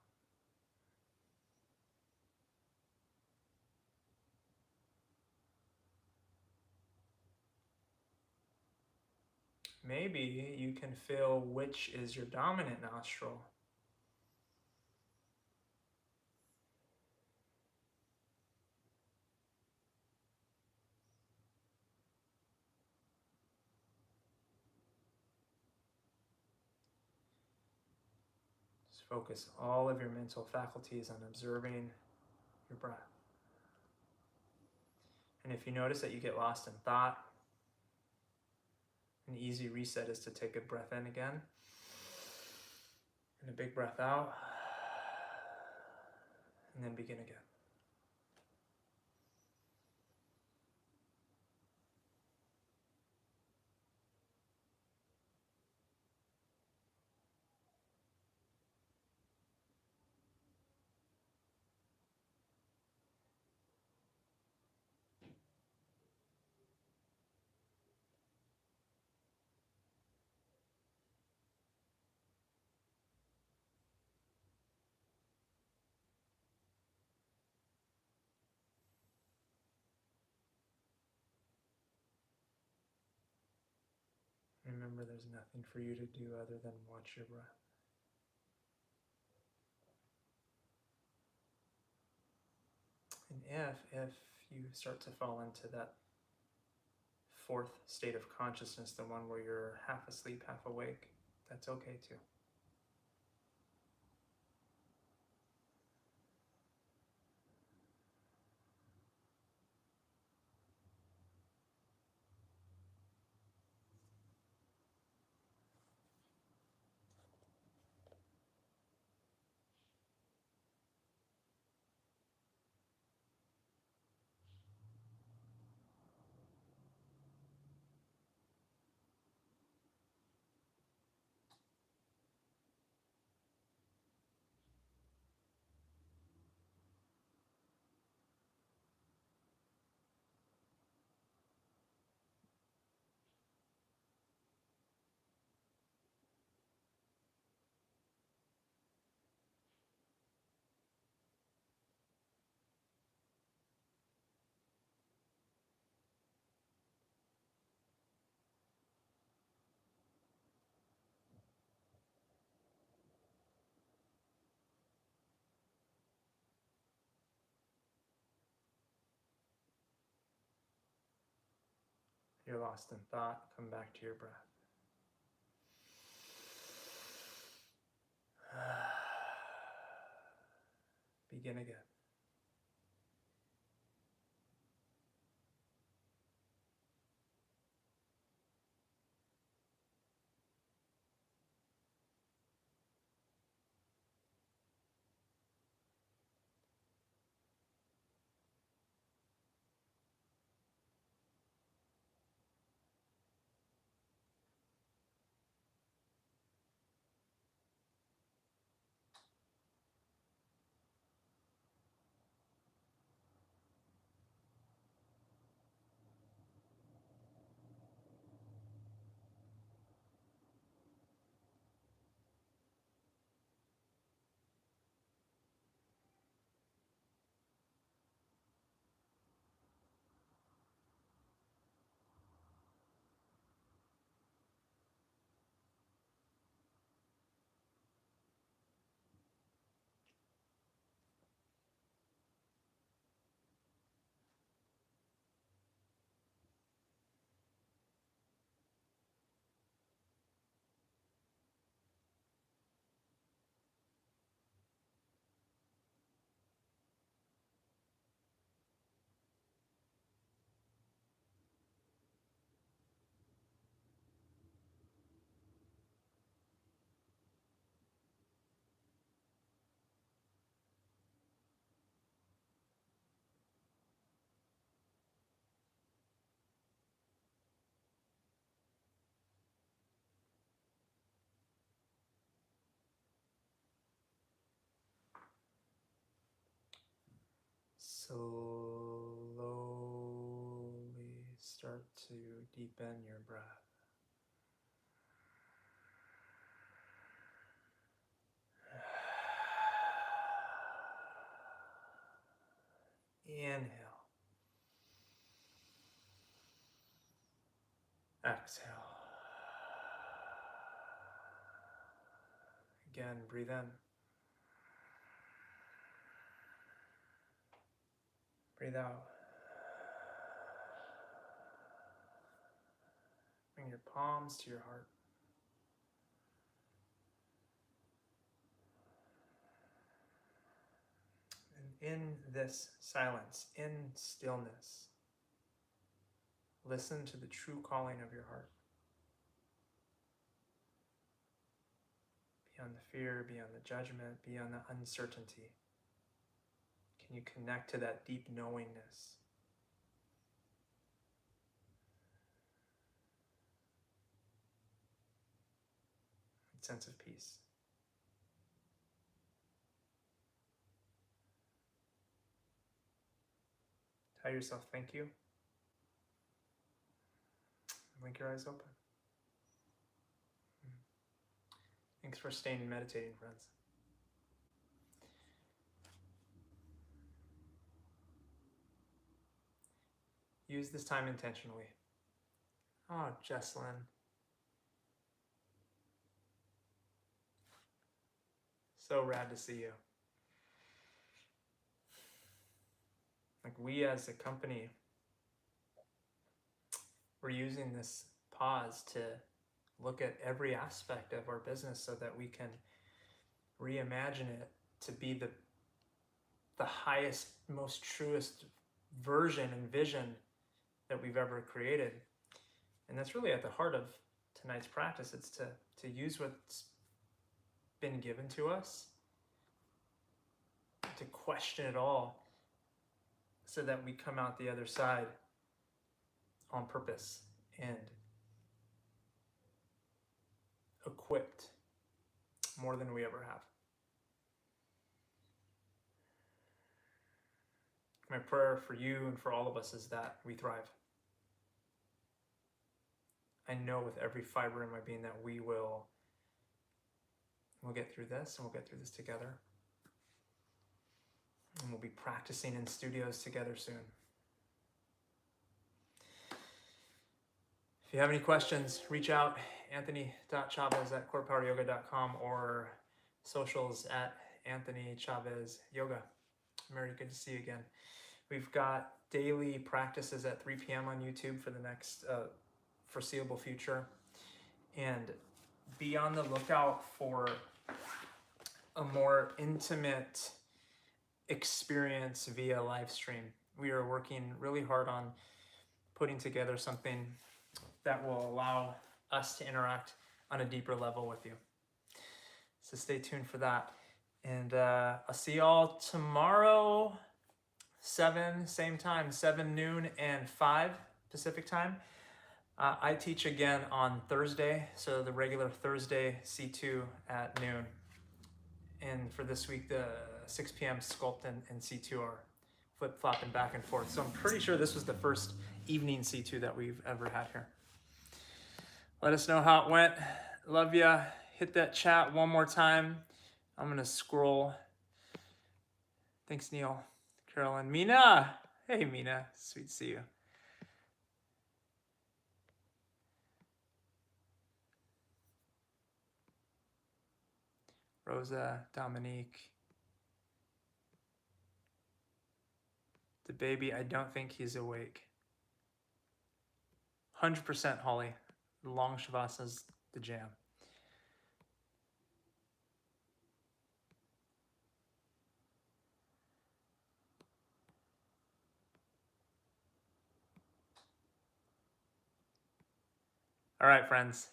Maybe you can feel which is your dominant nostril. Just focus all of your mental faculties on observing your breath. And if you notice that you get lost in thought, an easy reset is to take a breath in again, and a big breath out, and then begin again. Remember, there's nothing for you to do other than watch your breath. And if you start to fall into that fourth state of consciousness, the one where you're half asleep, half awake, that's okay too. You're lost in thought, come back to your breath. Begin again. Slowly start to deepen your breath. Inhale. Exhale. Again, breathe in. Breathe out. Bring your palms to your heart. And in this silence, in stillness, listen to the true calling of your heart. Beyond the fear, beyond the judgment, beyond the uncertainty. Can you connect to that deep knowingness? And sense of peace. Tell yourself thank you. Blink your eyes open. Thanks for staying and meditating, friends. Use this time intentionally. Oh, Jesselyn. So rad to see you. Like, we as a company, we're using this pause to look at every aspect of our business so that we can reimagine it to be the highest, most truest version and vision that we've ever created. And that's really at the heart of tonight's practice. It's to use what's been given to us, to question it all, so that we come out the other side on purpose and equipped more than we ever have. My prayer for you and for all of us is that we thrive. I know with every fiber in my being that we'll get through this, and we'll get through this together. And we'll be practicing in studios together soon. If you have any questions, reach out, anthony.chavez@corepoweryoga.com or socials at Anthony Chavez Yoga. Mary, good to see you again. We've got daily practices at 3 p.m. on YouTube for the next foreseeable future. And be on the lookout for a more intimate experience via live stream. We are working really hard on putting together something that will allow us to interact on a deeper level with you. So stay tuned for that. And I'll see y'all tomorrow, 7, same time, 7 noon and 5 Pacific time. I teach again on Thursday, so the regular Thursday C2 at noon. And for this week, the 6 p.m. Sculpt and C2 are flip-flopping back and forth. So I'm pretty sure this was the first evening C2 that we've ever had here. Let us know how it went. Love ya. Hit that chat one more time. I'm going to scroll. Thanks, Neil. Carolyn. Mina. Hey, Mina. Sweet to see you. Rosa, Dominique. The baby, I don't think he's awake. 100% Holly. The long Shavasana's the jam. All right, friends.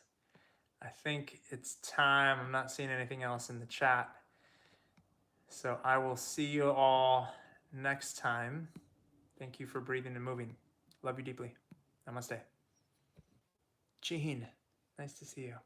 I think it's time. I'm not seeing anything else in the chat. So I will see you all next time. Thank you for breathing and moving. Love you deeply. Namaste. Jean, nice to see you.